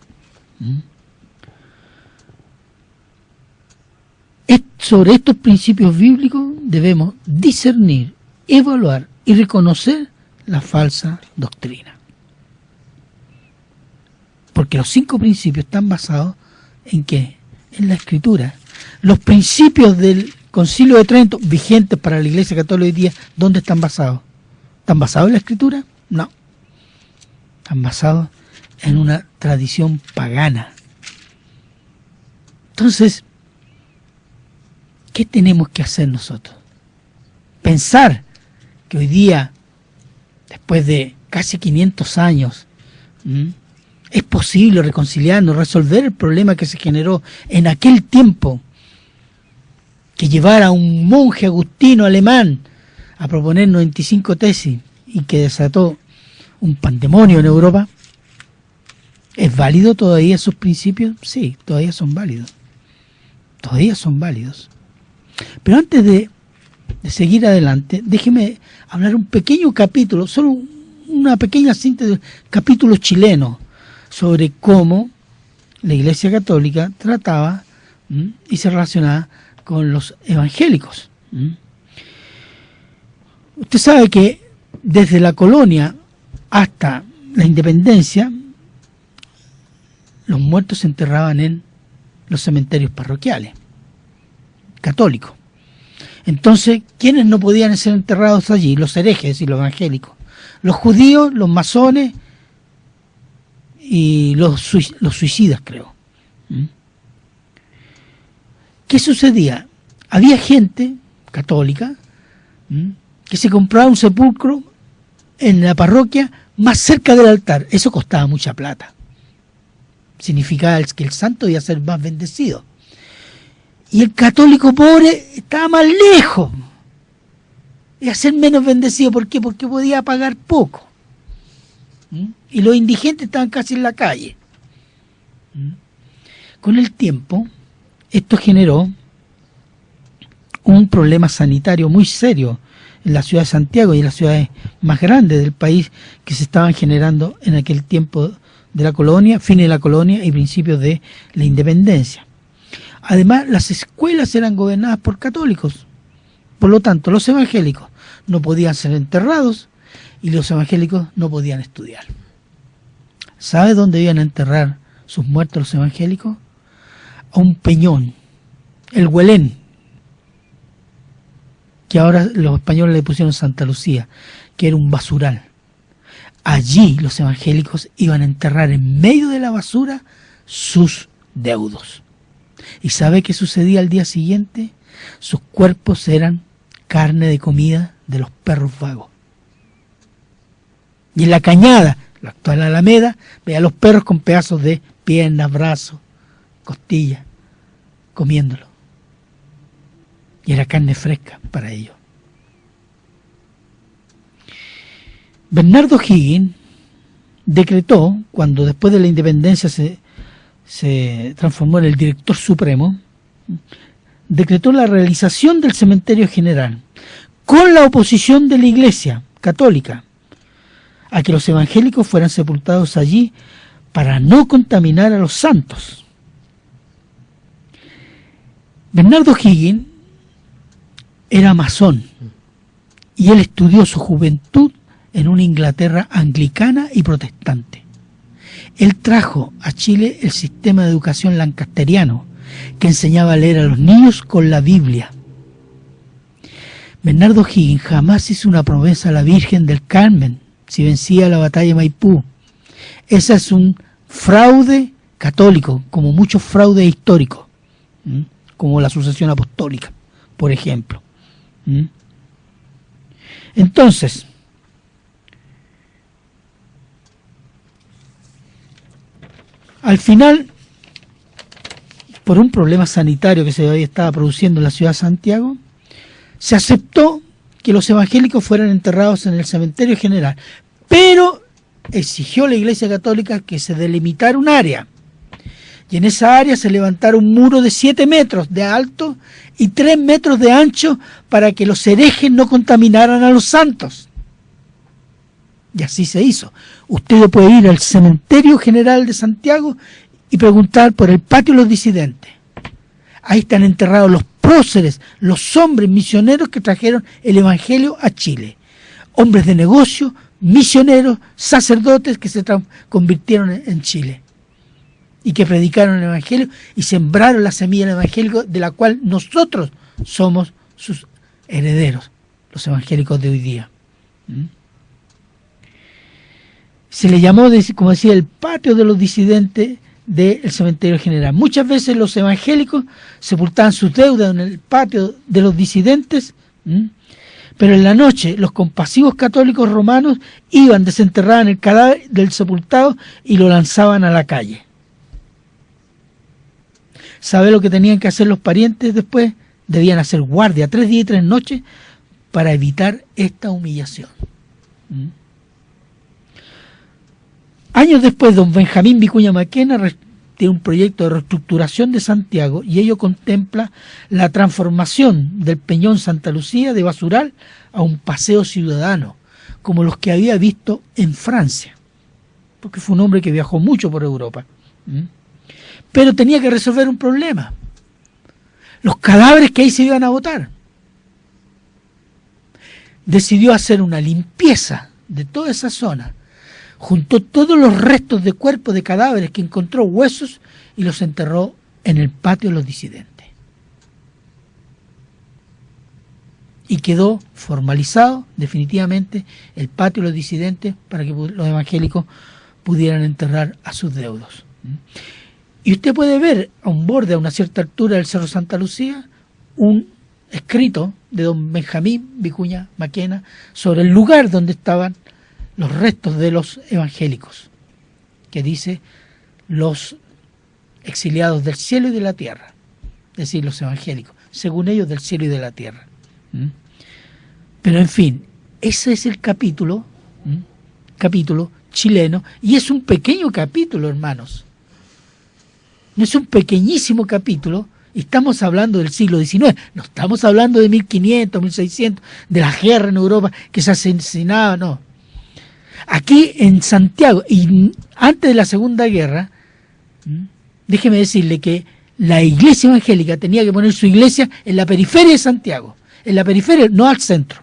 Sobre estos principios bíblicos debemos discernir, evaluar y reconocer la falsa doctrina. Porque los 5 principios están basados en ¿qué? En la Escritura. Los principios del Concilio de Trento, vigentes para la Iglesia Católica hoy día, ¿dónde están basados? ¿Están basados en la Escritura? No. Están basados en una tradición pagana. Entonces, ¿qué tenemos que hacer nosotros? Pensar que hoy día, después de casi 500 años, es posible reconciliarnos, resolver el problema que se generó en aquel tiempo, que llevara a un monje agustino alemán a proponer 95 tesis y que desató un pandemonio en Europa. ¿Es válido todavía esos principios? Sí, todavía son válidos. Todavía son válidos. Pero antes de seguir adelante, déjeme hablar un pequeño capítulo, solo una pequeña síntesis, capítulo chileno, sobre cómo la Iglesia Católica trataba y se relacionaba con los evangélicos. Usted sabe que desde la colonia hasta la independencia, los muertos se enterraban en los cementerios parroquiales católicos. Entonces, ¿quiénes no podían ser enterrados allí? Los herejes y los evangélicos. Los judíos, los masones y los suicidas, creo. ¿Qué sucedía? Había gente católica que se compraba un sepulcro en la parroquia más cerca del altar. Eso costaba mucha plata. Significaba que el santo iba a ser más bendecido. Y el católico pobre estaba más lejos. Iba a ser menos bendecido. ¿Por qué? Porque podía pagar poco. Y los indigentes estaban casi en la calle. Con el tiempo, esto generó un problema sanitario muy serio en la ciudad de Santiago y en las ciudades más grandes del país que se estaban generando en aquel tiempo de la colonia, fines de la colonia y principios de la independencia. Además, las escuelas eran gobernadas por católicos. Por lo tanto, los evangélicos no podían ser enterrados y los evangélicos no podían estudiar. ¿Sabe dónde iban a enterrar sus muertos los evangélicos? A un peñón, el Huelén, que ahora los españoles le pusieron Santa Lucía, que era un basural. Allí los evangélicos iban a enterrar en medio de la basura sus deudos. ¿Y sabe qué sucedía al día siguiente? Sus cuerpos eran carne de comida de los perros vagos. Y en la cañada, la actual Alameda, veía a los perros con pedazos de piernas, brazos, costillas, comiéndolo. Y era carne fresca para ellos. Bernardo O'Higgins decretó, cuando después de la independencia se transformó en el director supremo, decretó la realización del cementerio general con la oposición de la Iglesia Católica a que los evangélicos fueran sepultados allí para no contaminar a los santos. Bernardo O'Higgins era masón y él estudió su juventud en una Inglaterra anglicana y protestante. Él trajo a Chile el sistema de educación lancasteriano, que enseñaba a leer a los niños con la Biblia. Bernardo O'Higgins jamás hizo una promesa a la Virgen del Carmen si vencía la batalla de Maipú. Ese es un fraude católico, como muchos fraudes históricos, como la sucesión apostólica, por ejemplo. Entonces, al final, por un problema sanitario que se estaba produciendo en la ciudad de Santiago, se aceptó que los evangélicos fueran enterrados en el cementerio general, pero exigió la Iglesia Católica que se delimitara un área, Y en esa área se levantaron un muro de 7 metros de alto y 3 metros de ancho para que los herejes no contaminaran a los santos. Y así se hizo. Usted puede ir al Cementerio General de Santiago y preguntar por el patio de los disidentes. Ahí están enterrados los próceres, los hombres misioneros que trajeron el Evangelio a Chile. Hombres de negocio, misioneros, sacerdotes que se convirtieron en Chile y que predicaron el Evangelio y sembraron la semilla del Evangelio, de la cual nosotros somos sus herederos, los evangélicos de hoy día. Se le llamó, como decía, el patio de los disidentes del Cementerio General. Muchas veces los evangélicos sepultaban sus deudas en el patio de los disidentes, pero en la noche los compasivos católicos romanos iban, desenterraban el cadáver del sepultado y lo lanzaban a la calle. ¿Sabe lo que tenían que hacer los parientes después? Debían hacer guardia 3 días y 3 noches para evitar esta humillación. Años después, don Benjamín Vicuña Maquena tiene un proyecto de reestructuración de Santiago y ello contempla la transformación del Peñón Santa Lucía de basural a un paseo ciudadano, como los que había visto en Francia, porque fue un hombre que viajó mucho por Europa. Pero tenía que resolver un problema: los cadáveres que ahí se iban a botar. Decidió hacer una limpieza de toda esa zona. Juntó todos los restos de cuerpos de cadáveres que encontró, huesos, y los enterró en el patio de los disidentes. Y quedó formalizado definitivamente el patio de los disidentes para que los evangélicos pudieran enterrar a sus deudos. Y usted puede ver a un borde, a una cierta altura del Cerro Santa Lucía, un escrito de don Benjamín Vicuña Maquena sobre el lugar donde estaban los restos de los evangélicos, que dice: los exiliados del cielo y de la tierra, es decir, los evangélicos, según ellos, del cielo y de la tierra. Pero en fin, ese es el capítulo chileno, y es un pequeño capítulo, hermanos. No es un pequeñísimo capítulo, y estamos hablando del siglo XIX, no estamos hablando de 1500, 1600, de la guerra en Europa, que se asesinaba, no. Aquí en Santiago, y antes de la Segunda Guerra, déjeme decirle que la iglesia evangélica tenía que poner su iglesia en la periferia de Santiago, en la periferia, no al centro.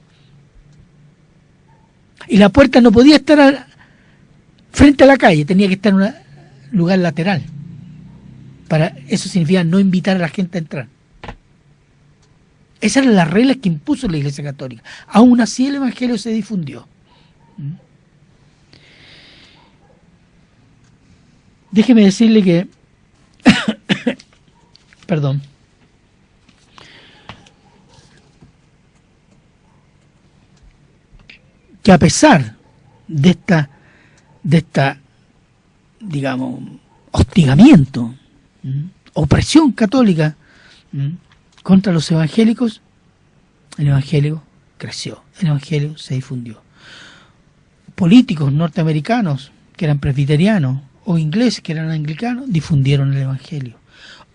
Y la puerta no podía estar frente a la calle, tenía que estar en un lugar lateral. Eso significa no invitar a la gente a entrar. Esas eran las reglas que impuso la Iglesia Católica. Aún así el Evangelio se difundió. Déjeme decirle que perdón, que a pesar de esta digamos hostigamiento, opresión católica contra los evangélicos, el evangelio creció, el evangelio se difundió. Políticos norteamericanos que eran presbiterianos o ingleses que eran anglicanos difundieron el evangelio.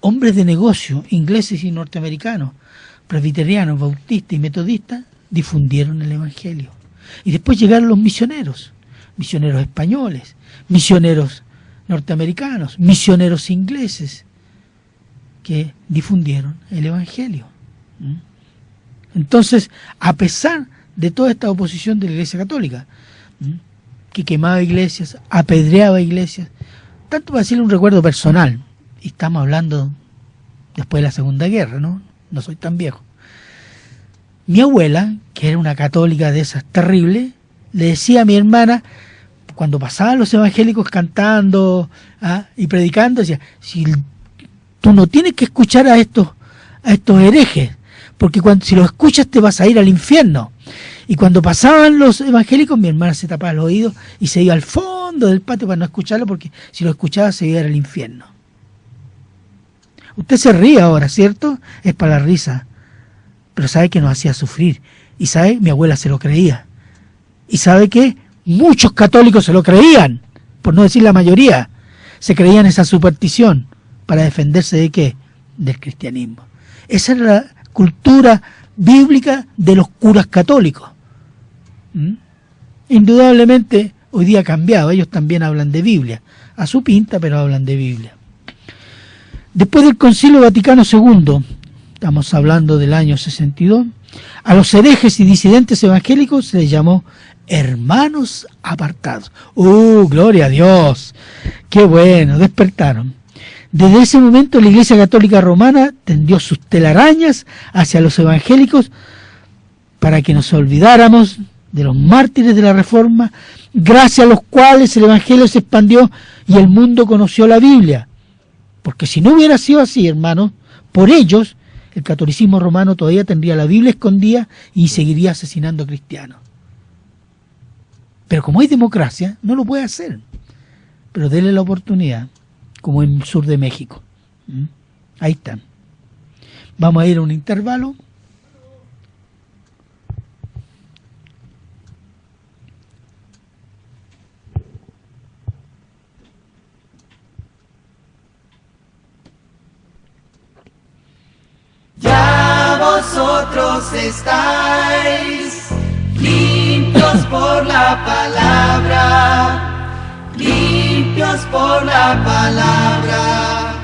Hombres de negocio ingleses y norteamericanos, presbiterianos, bautistas y metodistas difundieron el evangelio. Y después llegaron los misioneros españoles, misioneros norteamericanos, misioneros ingleses, que difundieron el evangelio. Entonces, a pesar de toda esta oposición de la Iglesia Católica, que quemaba iglesias, apedreaba iglesias, tanto para decirle un recuerdo personal, y estamos hablando después de la Segunda Guerra, no soy tan viejo. Mi abuela, que era una católica de esas terribles, le decía a mi hermana, cuando pasaban los evangélicos cantando y predicando, decía: si tú no tienes que escuchar a estos herejes, porque si los escuchas te vas a ir al infierno. Y cuando pasaban los evangélicos, mi hermana se tapaba los oídos y se iba al fondo del patio para no escucharlo, porque si lo escuchaba se iba al infierno. Usted se ríe ahora, ¿cierto? Es para la risa. Pero sabe que nos hacía sufrir. Y sabe, mi abuela se lo creía. Y sabe que muchos católicos se lo creían, por no decir la mayoría. Se creían esa superstición. para defenderse ¿de qué? Del cristianismo. Esa es la cultura bíblica de los curas católicos. Indudablemente hoy día ha cambiado, ellos también hablan de Biblia, a su pinta, pero hablan de Biblia. Después del Concilio Vaticano II, estamos hablando del año 62, a los herejes y disidentes evangélicos se les llamó hermanos apartados. ¡Gloria a Dios! ¡Qué bueno! Despertaron. Desde ese momento la Iglesia Católica Romana tendió sus telarañas hacia los evangélicos para que nos olvidáramos de los mártires de la Reforma, gracias a los cuales el Evangelio se expandió y el mundo conoció la Biblia. Porque si no hubiera sido así, hermanos, por ellos, el catolicismo romano todavía tendría la Biblia escondida y seguiría asesinando a cristianos. Pero como hay democracia, no lo puede hacer. Pero denle la oportunidad, como en el sur de México. Ahí están. Vamos a ir a un intervalo. Ya vosotros estáis limpios por la palabra, limpios por la palabra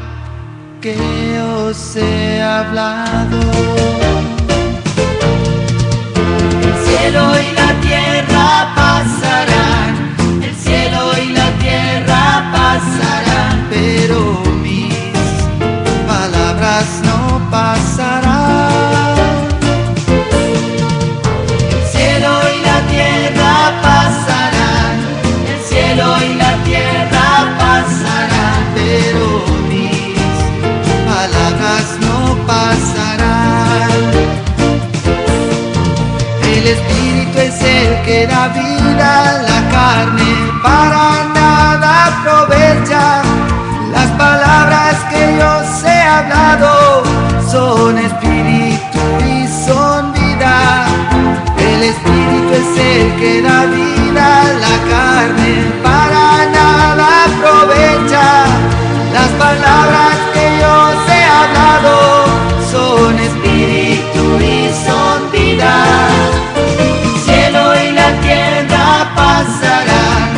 que os he hablado. El cielo y la tierra pasarán, el cielo y la tierra pasarán, pero mis palabras no pasarán. El cielo y la tierra pasarán, el cielo y la tierra pasarán, pero mis palabras no pasarán. El Espíritu es el que da vida, la carne para nada aprovecha. Las palabras que yo os he hablado son espíritu y son vida. El Espíritu es el que da vida, la carne para nada aprovecha. Las palabras que yo os he hablado son espíritu y son vida. El cielo y la tierra pasarán,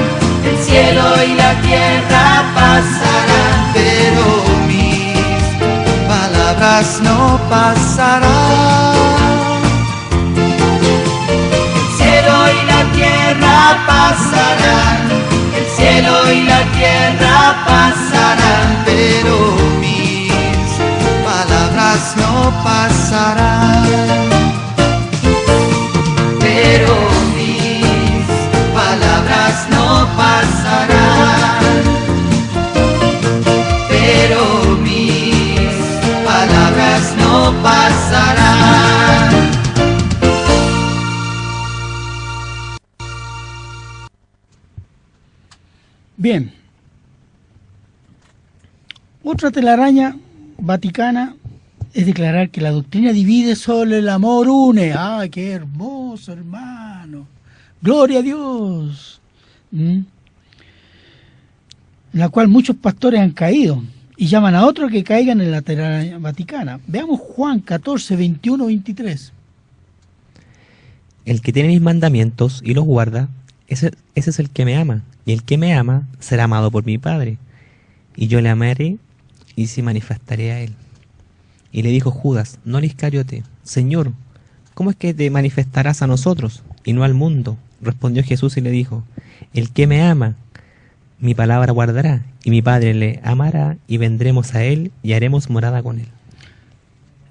el cielo y la tierra pasarán, pero mis palabras no pasarán. El cielo y la tierra pasarán, el cielo y la tierra pasarán, pero mis palabras no pasarán. Pero mis palabras no pasarán. Pero mis palabras no pasarán. Bien. Otra telaraña vaticana es declarar que la doctrina divide, solo el amor une. ¡Ah, qué hermoso, hermano! ¡Gloria a Dios! En la cual muchos pastores han caído y llaman a otros que caigan en la telaraña vaticana. Veamos Juan 14, 21, 23. El que tiene mis mandamientos y los guarda, ese es el que me ama. Y el que me ama será amado por mi Padre. Y yo le amaré y se manifestaré a él. Y le dijo Judas, no al Iscariote, Señor, ¿cómo es que te manifestarás a nosotros y no al mundo? Respondió Jesús y le dijo, el que me ama, mi palabra guardará, y mi Padre le amará, y vendremos a él y haremos morada con él.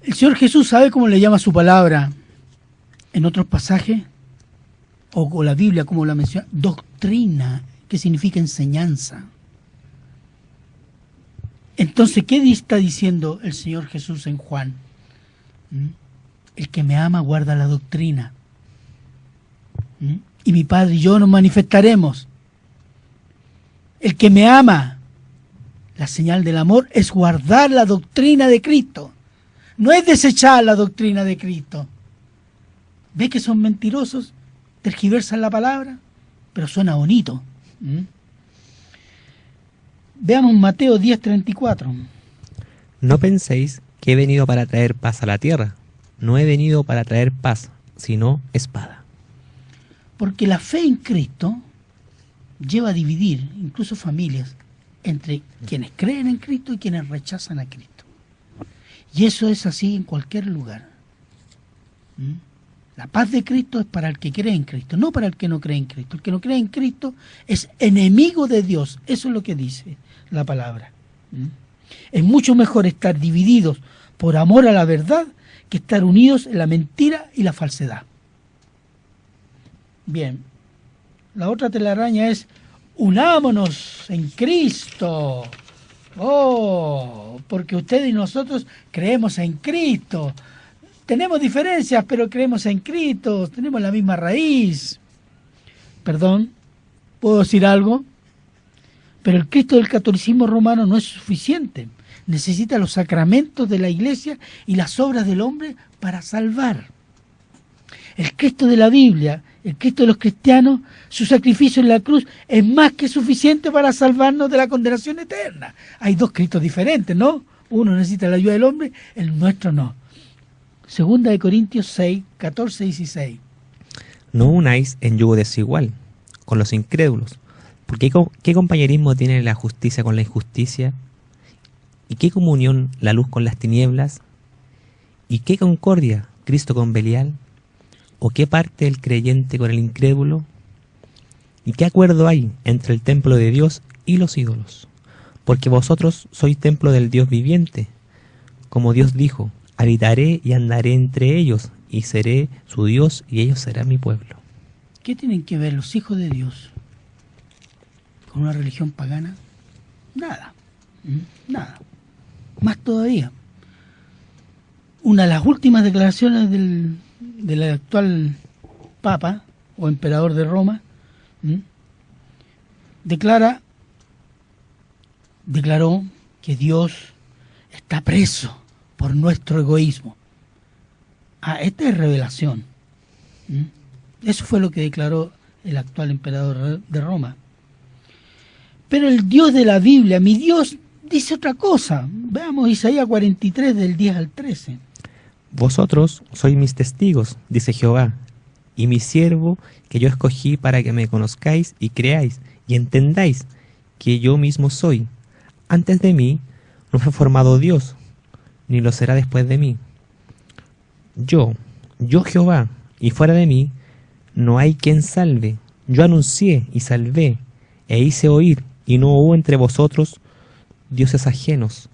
El Señor Jesús sabe cómo le llama su palabra en otros pasajes, o con la Biblia como la menciona, doctrina, que significa enseñanza. Entonces, ¿qué está diciendo el Señor Jesús en Juan? El que me ama guarda la doctrina. Y mi Padre y yo nos manifestaremos. El que me ama, la señal del amor es guardar la doctrina de Cristo. No es desechar la doctrina de Cristo. ¿Ves que son mentirosos? Tergiversan la palabra, pero suena bonito. Veamos Mateo 10:34. No penséis que he venido para traer paz a la tierra. No he venido para traer paz, sino espada. Porque la fe en Cristo lleva a dividir incluso familias entre quienes creen en Cristo y quienes rechazan a Cristo. Y eso es así en cualquier lugar. La paz de Cristo es para el que cree en Cristo, no para el que no cree en Cristo. El que no cree en Cristo es enemigo de Dios. Eso es lo que dice la palabra. Es mucho mejor estar divididos por amor a la verdad que estar unidos en la mentira y la falsedad. Bien, la otra telaraña es: unámonos en Cristo. Oh, porque ustedes y nosotros creemos en Cristo. Tenemos diferencias, pero creemos en Cristo. Tenemos la misma raíz. Perdón, ¿puedo decir algo? Pero el Cristo del catolicismo romano no es suficiente. Necesita los sacramentos de la Iglesia y las obras del hombre para salvar. El Cristo de la Biblia, el Cristo de los cristianos, su sacrificio en la cruz es más que suficiente para salvarnos de la condenación eterna. Hay dos Cristos diferentes, ¿no? Uno necesita la ayuda del hombre, el nuestro no. Segunda de Corintios 6, 14 y 16. No unáis en yugo desigual con los incrédulos, porque ¿qué compañerismo tiene la justicia con la injusticia? ¿Y qué comunión la luz con las tinieblas? ¿Y qué concordia Cristo con Belial? ¿O qué parte el creyente con el incrédulo? ¿Y qué acuerdo hay entre el templo de Dios y los ídolos? Porque vosotros sois templo del Dios viviente. Como Dios dijo: habitaré y andaré entre ellos, y seré su Dios, y ellos serán mi pueblo. ¿Qué tienen que ver los hijos de Dios con una religión pagana? Nada. Nada. Más todavía. Una de las últimas declaraciones del actual Papa o Emperador de Roma declaró que Dios está preso por nuestro egoísmo. Esta es revelación. Eso fue lo que declaró el actual emperador de Roma. Pero el Dios de la Biblia, mi Dios, dice otra cosa. Veamos Isaías 43 del 10 al 13. Vosotros sois mis testigos, dice Jehová, y mi siervo que yo escogí para que me conozcáis y creáis y entendáis que yo mismo soy. Antes de mí no fue formado Dios, ni lo será después de mí. Yo Jehová, y fuera de mí no hay quien salve. Yo anuncié y salvé, e hice oír, y no hubo entre vosotros dioses ajenos.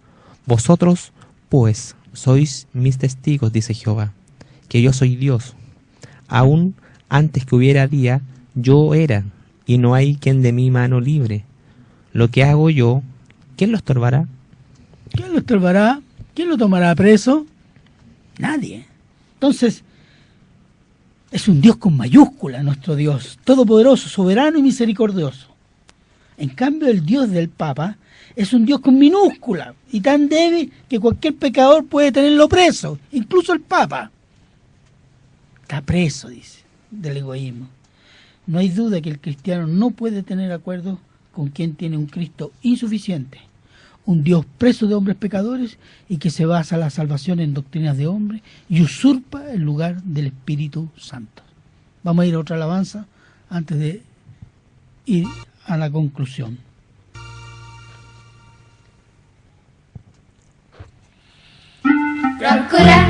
Vosotros, pues, sois mis testigos, dice Jehová, que yo soy Dios. Aún antes que hubiera día, yo era, y no hay quien de mi mano libre. Lo que hago yo, ¿quién lo estorbará? ¿Quién lo estorbará? ¿Quién lo tomará preso? Nadie. Entonces, es un Dios con mayúscula, nuestro Dios, todopoderoso, soberano y misericordioso. En cambio, el Dios del Papa es un Dios con minúscula y tan débil que cualquier pecador puede tenerlo preso, incluso el Papa. Está preso, dice, del egoísmo. No hay duda que el cristiano no puede tener acuerdo con quien tiene un Cristo insuficiente, un Dios preso de hombres pecadores y que se basa la salvación en doctrinas de hombres y usurpa el lugar del Espíritu Santo. Vamos a ir a otra alabanza antes de ir a la conclusión. Procura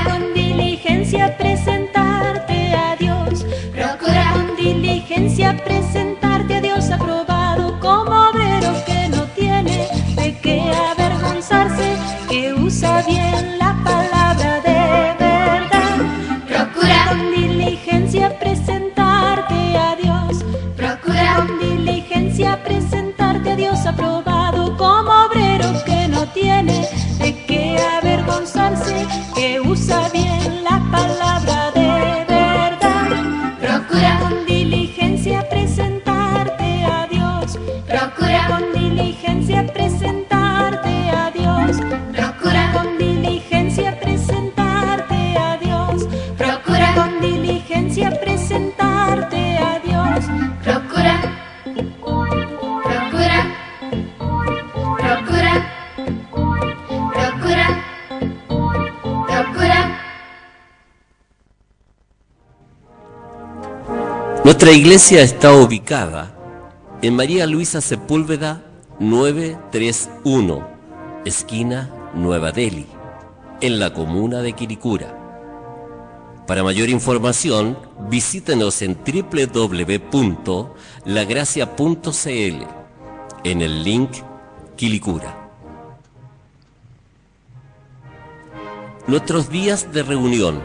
con diligencia presentarte a Dios. Procura con diligencia presentarte a Dios aprobado como obrero que no tiene de qué avergonzarse, que usa bien la palabra de verdad. Procura con diligencia presentarte a Dios. Procura con diligencia presentarte a Dios aprobado como obrero que no tiene de qué avergonzarse, que usa bien la palabra de verdad. Procura con diligencia presentarte a Dios. Procura con diligencia presentarte a Dios. Procura con diligencia presentarte Nuestra iglesia está ubicada en María Luisa Sepúlveda 931, esquina Nueva Delhi, en la comuna de Quilicura. Para mayor información, visítenos en www.lagracia.cl en el link Quilicura. Nuestros días de reunión: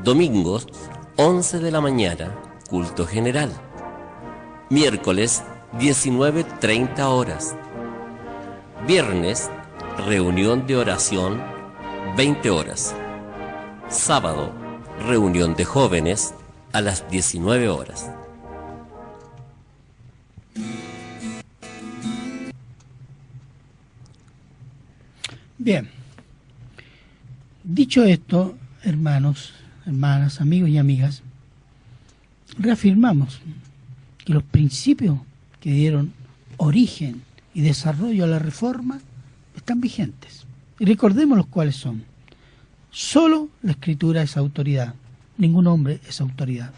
domingos 11 de la mañana, culto general. Miércoles 19:30 horas. Viernes, reunión de oración 20 horas. Sábado, reunión de jóvenes a las 19 horas. Bien, dicho esto, hermanos, hermanas, amigos y amigas, reafirmamos que los principios que dieron origen y desarrollo a la Reforma están vigentes. Y recordemos los cuales son. Solo la Escritura es autoridad. Ningún hombre es autoridad.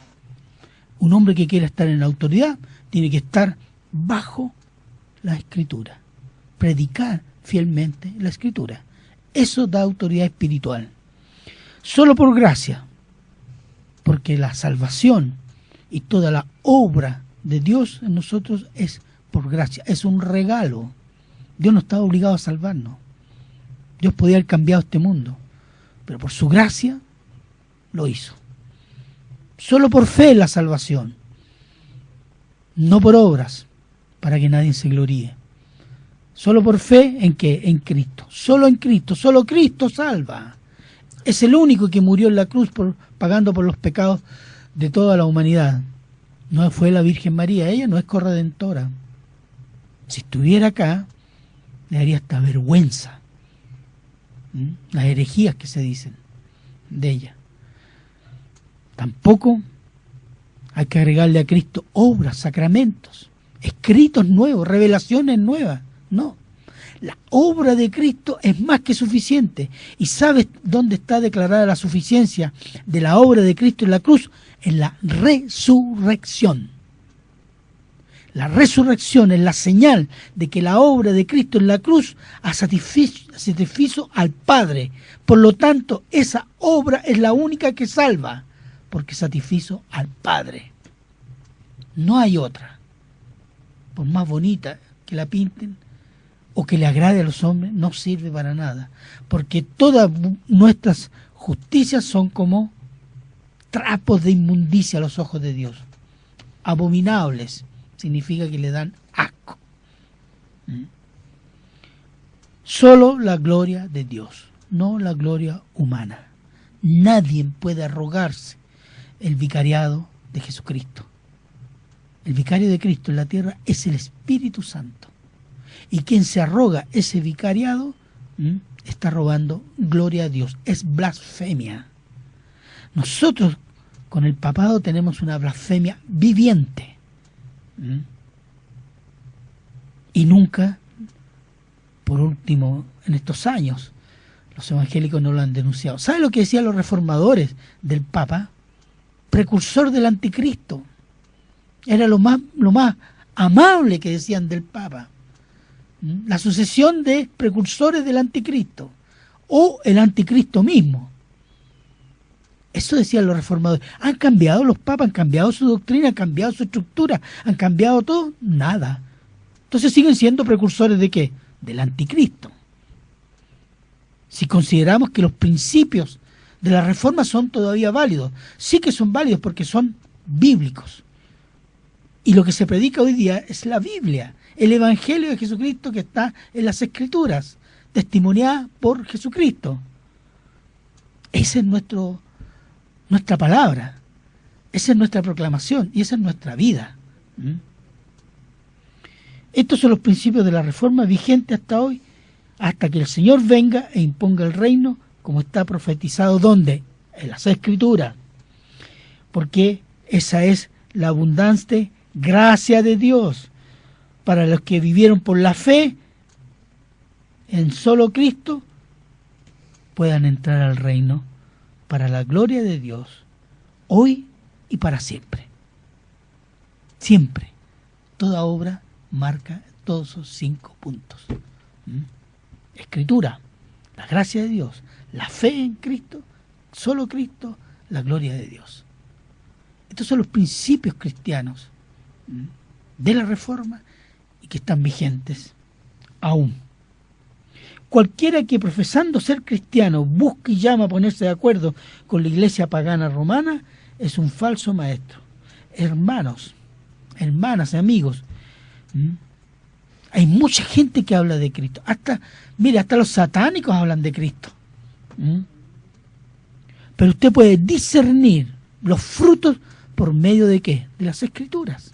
Un hombre que quiera estar en autoridad tiene que estar bajo la Escritura. Predicar fielmente la Escritura. Eso da autoridad espiritual. Solo por gracia, porque la salvación y toda la obra de Dios en nosotros es por gracia, es un regalo. Dios no está obligado a salvarnos. Dios podía haber cambiado este mundo, pero por su gracia lo hizo. Solo por fe la salvación, no por obras, para que nadie se gloríe. Solo por fe en que en Cristo, solo en Cristo, solo Cristo salva. Es el único que murió en la cruz pagando por los pecados de toda la humanidad. No fue la Virgen María, ella no es corredentora. Si estuviera acá, le daría hasta vergüenza las herejías que se dicen de ella. Tampoco hay que agregarle a Cristo obras, sacramentos, escritos nuevos, revelaciones nuevas. No, la obra de Cristo es más que suficiente. ¿Y sabes dónde está declarada la suficiencia de la obra de Cristo en la cruz? En la resurrección. La resurrección es la señal de que la obra de Cristo en la cruz ha satisfizo al Padre. Por lo tanto, esa obra es la única que salva, porque satisfizo al Padre. No hay otra. Por más bonita que la pinten o que le agrade a los hombres, no sirve para nada. Porque todas nuestras justicias son como trapos de inmundicia a los ojos de Dios. Abominables. Significa que le dan asco. Solo la gloria de Dios, no la gloria humana. Nadie puede arrogarse el vicariado de Jesucristo. El vicario de Cristo en la tierra es el Espíritu Santo. Y quien se arroga ese vicariado está robando gloria a Dios. Es blasfemia. Nosotros con el papado tenemos una blasfemia viviente. Y nunca, por último, en estos años, los evangélicos no lo han denunciado. ¿Sabe lo que decían los reformadores del Papa? Precursor del anticristo. Era lo más amable que decían del Papa. La sucesión de precursores del anticristo, o el anticristo mismo. Eso decían los reformadores. ¿Han cambiado los papas? ¿Han cambiado su doctrina? ¿Han cambiado su estructura? ¿Han cambiado todo? Nada. Entonces siguen siendo precursores ¿de qué? Del anticristo. Si consideramos que los principios de la reforma son todavía válidos, sí que son válidos porque son bíblicos. Y lo que se predica hoy día es la Biblia, el Evangelio de Jesucristo que está en las Escrituras, testimoniada por Jesucristo. Ese es nuestra palabra, esa es nuestra proclamación y esa es nuestra vida. Estos son los principios de la reforma vigentes hasta hoy, hasta que el Señor venga e imponga el reino, como está profetizado. ¿Dónde? En las Escrituras. Porque esa es la abundante gracia de Dios para los que vivieron por la fe en solo Cristo, puedan entrar al reino para la gloria de Dios, hoy y para siempre. Siempre. Toda obra marca todos esos 5 puntos. Escritura, la gracia de Dios, la fe en Cristo, solo Cristo, la gloria de Dios. Estos son los principios cristianos de la Reforma y que están vigentes aún. Cualquiera que profesando ser cristiano busque y llama a ponerse de acuerdo con la iglesia pagana romana es un falso maestro. Hermanos, hermanas, amigos, hay mucha gente que habla de Cristo. Hasta los satánicos hablan de Cristo. Pero usted puede discernir los frutos por medio de ¿qué? De las Escrituras.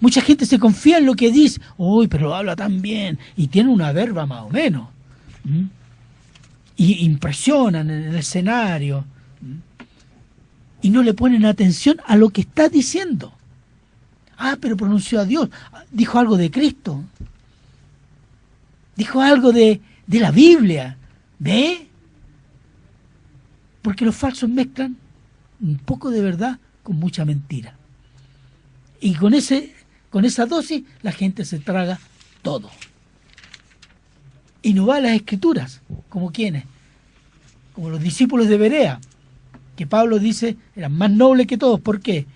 Mucha gente se confía en lo que dice. Uy, pero habla tan bien. Y tiene una verba más o menos. Y impresionan en el escenario. Y no le ponen atención a lo que está diciendo. Ah, pero pronunció a Dios. Dijo algo de Cristo. Dijo algo de la Biblia. ¿Ve? Porque los falsos mezclan un poco de verdad con mucha mentira. Y con esa dosis la gente se traga todo. Y no va a las Escrituras. ¿Como quiénes? Como los discípulos de Berea, que Pablo dice eran más nobles que todos. ¿Por qué?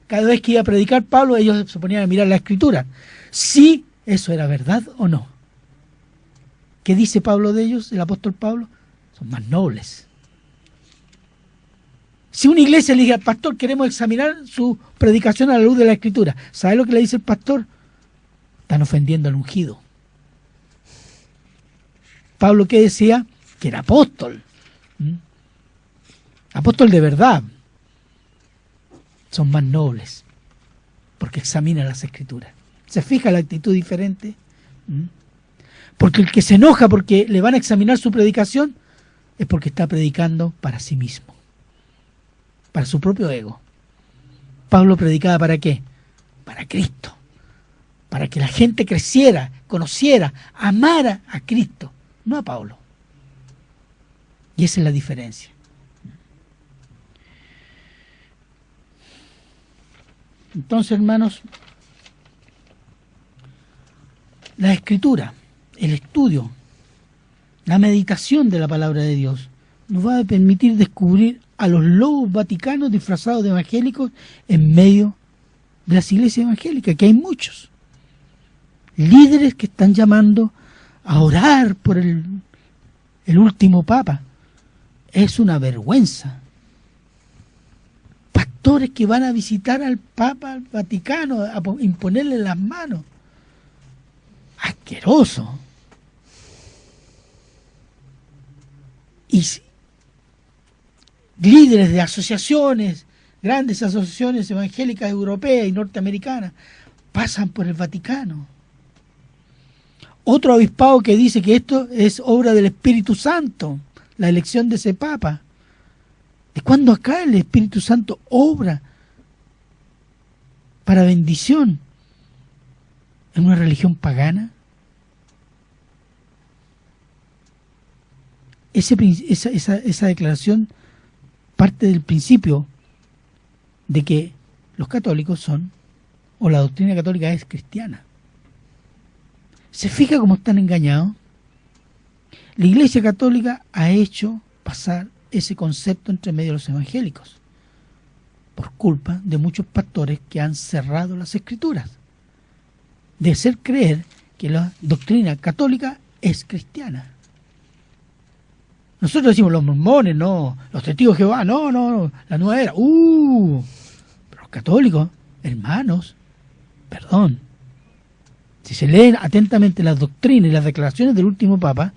Cada vez que iba a predicar Pablo, ellos se ponían a mirar la Escritura. Si eso era verdad o no. ¿Qué dice Pablo de ellos, el apóstol Pablo? Son más nobles. Si una iglesia le dice al pastor, queremos examinar su predicación a la luz de la Escritura, ¿sabe lo que le dice el pastor? Están ofendiendo al ungido. Pablo, ¿qué decía? Que era apóstol. Apóstol de verdad. Son más nobles porque examinan las Escrituras. ¿Se fija la actitud diferente? Porque el que se enoja porque le van a examinar su predicación es porque está predicando para sí mismo, para su propio ego. Pablo predicaba ¿para qué? Para Cristo, para que la gente creciera, conociera, amara a Cristo, no a Pablo. Y esa es la diferencia. Entonces, hermanos, la Escritura, el estudio, la meditación de la palabra de Dios nos va a permitir descubrir a los lobos vaticanos disfrazados de evangélicos en medio de las iglesias evangélicas, que hay muchos líderes que están llamando a orar por el último papa. Es una vergüenza. Pastores que van a visitar al Papa, al Vaticano, a imponerle las manos. Asqueroso. Y líderes de asociaciones, grandes asociaciones evangélicas europeas y norteamericanas, pasan por el Vaticano. Otro obispado que dice que esto es obra del Espíritu Santo, la elección de ese Papa. ¿De cuándo acá el Espíritu Santo obra para bendición en una religión pagana? Esa declaración parte del principio de que los católicos son, o la doctrina católica es cristiana. ¿Se fija cómo están engañados? La Iglesia Católica ha hecho pasar ese concepto entre medio de los evangélicos por culpa de muchos pastores que han cerrado las Escrituras, de hacer creer que la doctrina católica es cristiana. Nosotros decimos los mormones, no, los testigos de Jehová, no, la nueva era, pero los católicos, hermanos, perdón, si se leen atentamente las doctrinas y las declaraciones del último Papa,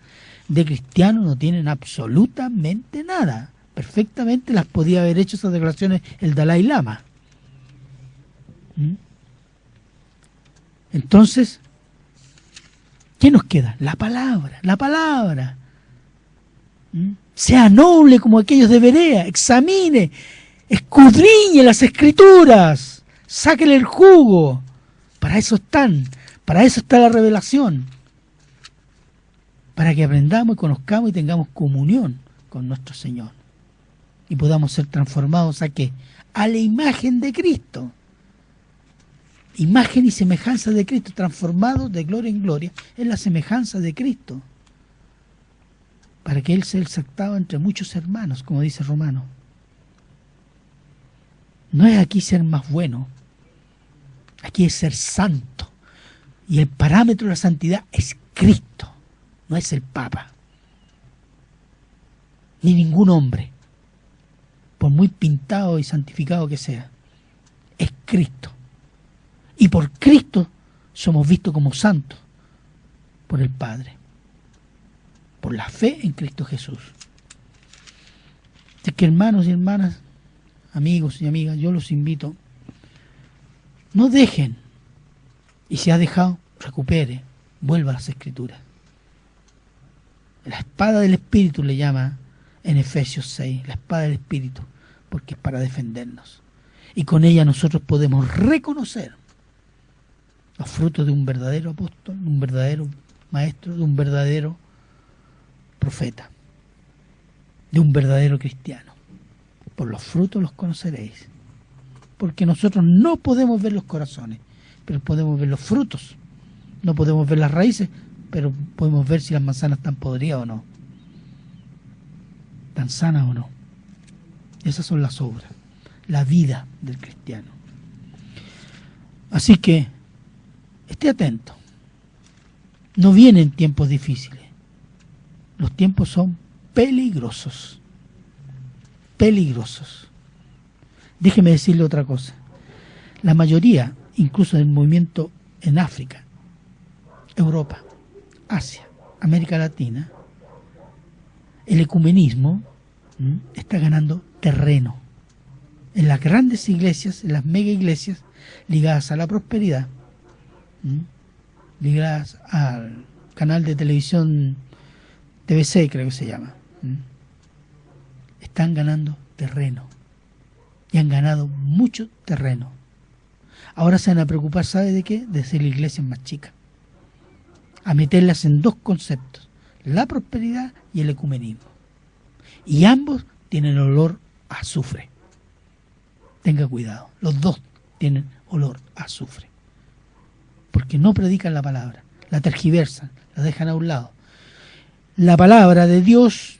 de cristianos no tienen absolutamente nada. Perfectamente las podía haber hecho esas declaraciones el Dalai Lama. Entonces, ¿qué nos queda? La palabra. Sea noble como aquellos de Berea, examine, escudriñe las Escrituras, sáquele el jugo. Para eso está la revelación. Para que aprendamos y conozcamos y tengamos comunión con nuestro Señor. y podamos ser transformados ¿a qué? A la imagen de Cristo. Imagen y semejanza de Cristo, transformados de gloria en gloria en la semejanza de Cristo, para que Él sea exaltado entre muchos hermanos, como dice Romano. No es aquí ser más bueno, aquí es ser santo, y el parámetro de la santidad es Cristo, no es el Papa, ni ningún hombre, por muy pintado y santificado que sea, es Cristo. Y por Cristo somos vistos como santos por el Padre, por la fe en Cristo Jesús. Así que hermanos y hermanas, amigos y amigas, yo los invito, no dejen, y si ha dejado, recupere, vuelva a las Escrituras. La espada del Espíritu le llama en Efesios 6, la espada del Espíritu, porque es para defendernos. Y con ella nosotros podemos reconocer los frutos de un verdadero apóstol, de un verdadero maestro, de un verdadero profeta, de un verdadero cristiano. Por los frutos los conoceréis. Porque nosotros no podemos ver los corazones, pero podemos ver los frutos. No podemos ver las raíces, pero podemos ver si las manzanas están podridas o no, tan sanas o no. Esas son las obras, la vida del cristiano. Así que esté atento. No vienen tiempos difíciles. Los tiempos son peligrosos. Peligrosos. Déjeme decirle otra cosa. La mayoría, incluso del movimiento en África, Europa, Asia, América Latina, el ecumenismo está ganando terreno. En las grandes iglesias, en las mega iglesias, ligadas a la prosperidad, ligadas al canal de televisión TVC, creo que se llama, están ganando terreno y han ganado mucho terreno. Ahora se van a preocupar, ¿sabe de qué? De hacer iglesias más chicas, a meterlas en dos conceptos, la prosperidad y el ecumenismo, y ambos tienen olor a azufre. Tenga cuidado, los dos tienen olor a azufre, porque no predican la palabra, la tergiversan, la dejan a un lado. La palabra de Dios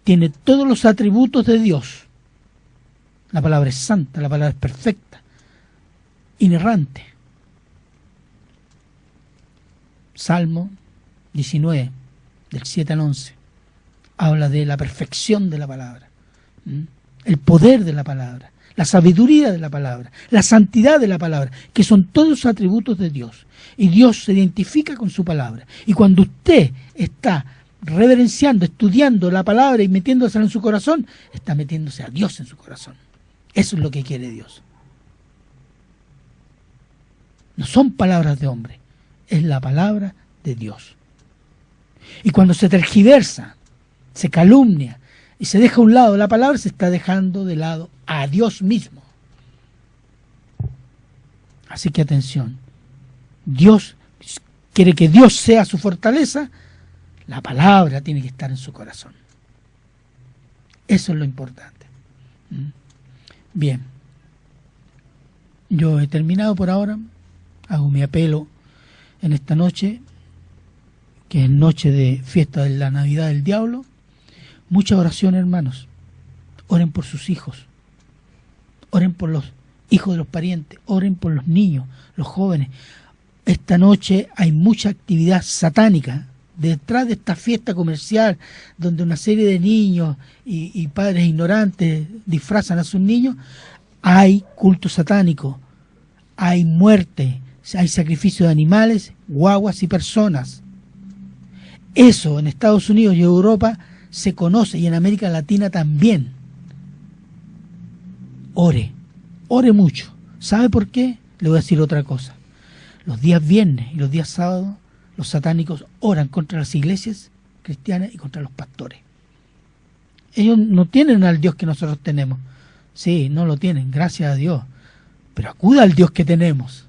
tiene todos los atributos de Dios. La palabra es santa, la palabra es perfecta, inerrante. Salmo 19, del 7 al 11, habla de la perfección de la palabra, el poder de la palabra, la sabiduría de la palabra, la santidad de la palabra, que son todos atributos de Dios. Y Dios se identifica con su palabra. Y cuando usted está reverenciando, estudiando la palabra y metiéndosela en su corazón, está metiéndose a Dios en su corazón. Eso es lo que quiere Dios. No son palabras de hombre, es la palabra de Dios. Y cuando se tergiversa, se calumnia y se deja a un lado la palabra, se está dejando de lado a Dios mismo. Así que atención, Dios quiere que Dios sea su fortaleza, la palabra tiene que estar en su corazón. Eso es lo importante. Bien, yo he terminado por ahora. Hago mi apelo en esta noche, que es noche de fiesta de la Navidad del Diablo. Mucha oración, hermanos. Oren por sus hijos, oren por los hijos de los parientes, oren por los niños, los jóvenes. Esta noche hay mucha actividad satánica detrás de esta fiesta comercial, donde una serie de niños y padres ignorantes disfrazan a sus niños. Hay culto satánico, hay muerte, hay sacrificio de animales, guaguas y personas. Eso en Estados Unidos y Europa se conoce, y en América Latina también. Ore mucho. ¿Sabe por qué? Le voy a decir otra cosa. Los días viernes y los días sábados, los satánicos oran contra las iglesias cristianas y contra los pastores. Ellos no tienen al Dios que nosotros tenemos. Sí, no lo tienen, gracias a Dios. Pero acuda al Dios que tenemos.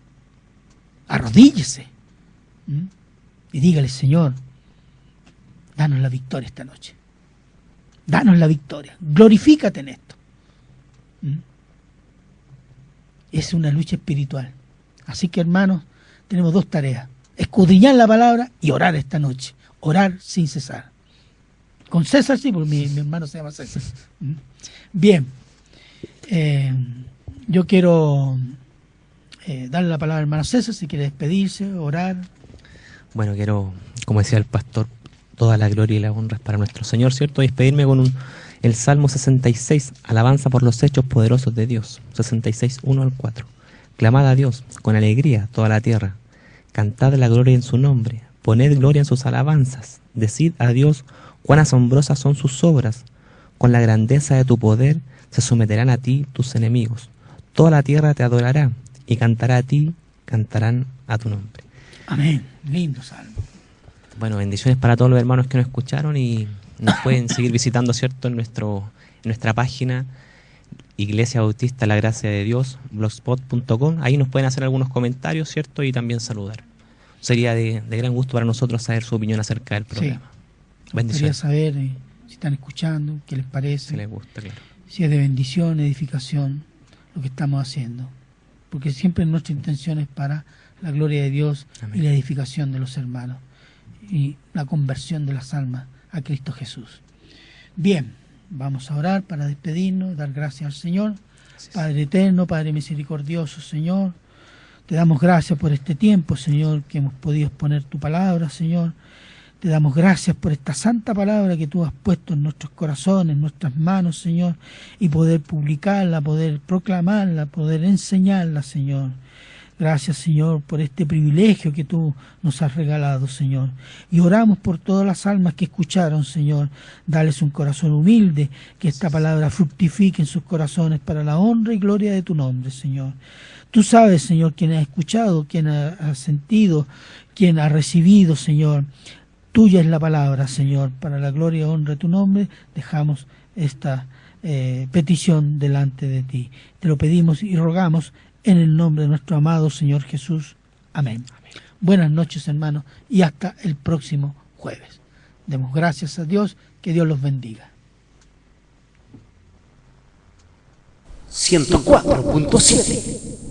Arrodíllese. Y dígale: Señor, danos la victoria esta noche. Danos la victoria. Glorifícate en esto. Es una lucha espiritual. Así que, hermanos, tenemos dos tareas: escudriñar la palabra y orar esta noche. Orar sin cesar. Con César sí, porque mi hermano se llama César. Bien. Yo quiero darle la palabra al hermano César, si quiere despedirse, orar. Bueno, quiero, como decía el pastor, toda la gloria y la honra es para nuestro Señor, ¿cierto? Y despedirme con el Salmo 66, alabanza por los hechos poderosos de Dios. 66, 1 al 4. Clamad a Dios con alegría toda la tierra. Cantad la gloria en su nombre. Poned gloria en sus alabanzas. Decid a Dios cuán asombrosas son sus obras. Con la grandeza de tu poder se someterán a ti tus enemigos. Toda la tierra te adorará y cantará a ti, cantarán a tu nombre. Amén. Lindo salmo. Bueno, bendiciones para todos los hermanos que nos escucharon y nos pueden seguir visitando, ¿cierto? En nuestra página Iglesia Bautista La Gracia de Dios, blogspot.com. Ahí nos pueden hacer algunos comentarios, ¿cierto? Y también saludar. Sería de gran gusto para nosotros saber su opinión acerca del programa. Sí. Bendiciones. Quería saber si están escuchando, qué les parece. Si les gusta, claro. Si es de bendición, edificación, lo que estamos haciendo. Porque siempre nuestra intención es para la gloria de Dios. Amén. Y la edificación de los hermanos. Y la conversión de las almas a Cristo Jesús. Bien, vamos a orar para despedirnos, dar gracias al Señor. Gracias. Padre eterno, Padre misericordioso, Señor, te damos gracias por este tiempo, Señor, que hemos podido exponer tu palabra, Señor. Te damos gracias por esta santa palabra que tú has puesto en nuestros corazones, en nuestras manos, Señor, y poder publicarla, poder proclamarla, poder enseñarla, Señor. Gracias, Señor, por este privilegio que tú nos has regalado, Señor. Y oramos por todas las almas que escucharon, Señor. Dales un corazón humilde, que esta palabra fructifique en sus corazones para la honra y gloria de tu nombre, Señor. Tú sabes, Señor, quién ha escuchado, quién ha sentido, quién ha recibido, Señor. Tuya es la palabra, Señor. Para la gloria y honra de tu nombre, dejamos esta petición delante de ti. Te lo pedimos y rogamos en el nombre de nuestro amado Señor Jesús. Amén. Amén. Buenas noches, hermanos, y hasta el próximo jueves. Demos gracias a Dios, que Dios los bendiga. 104.7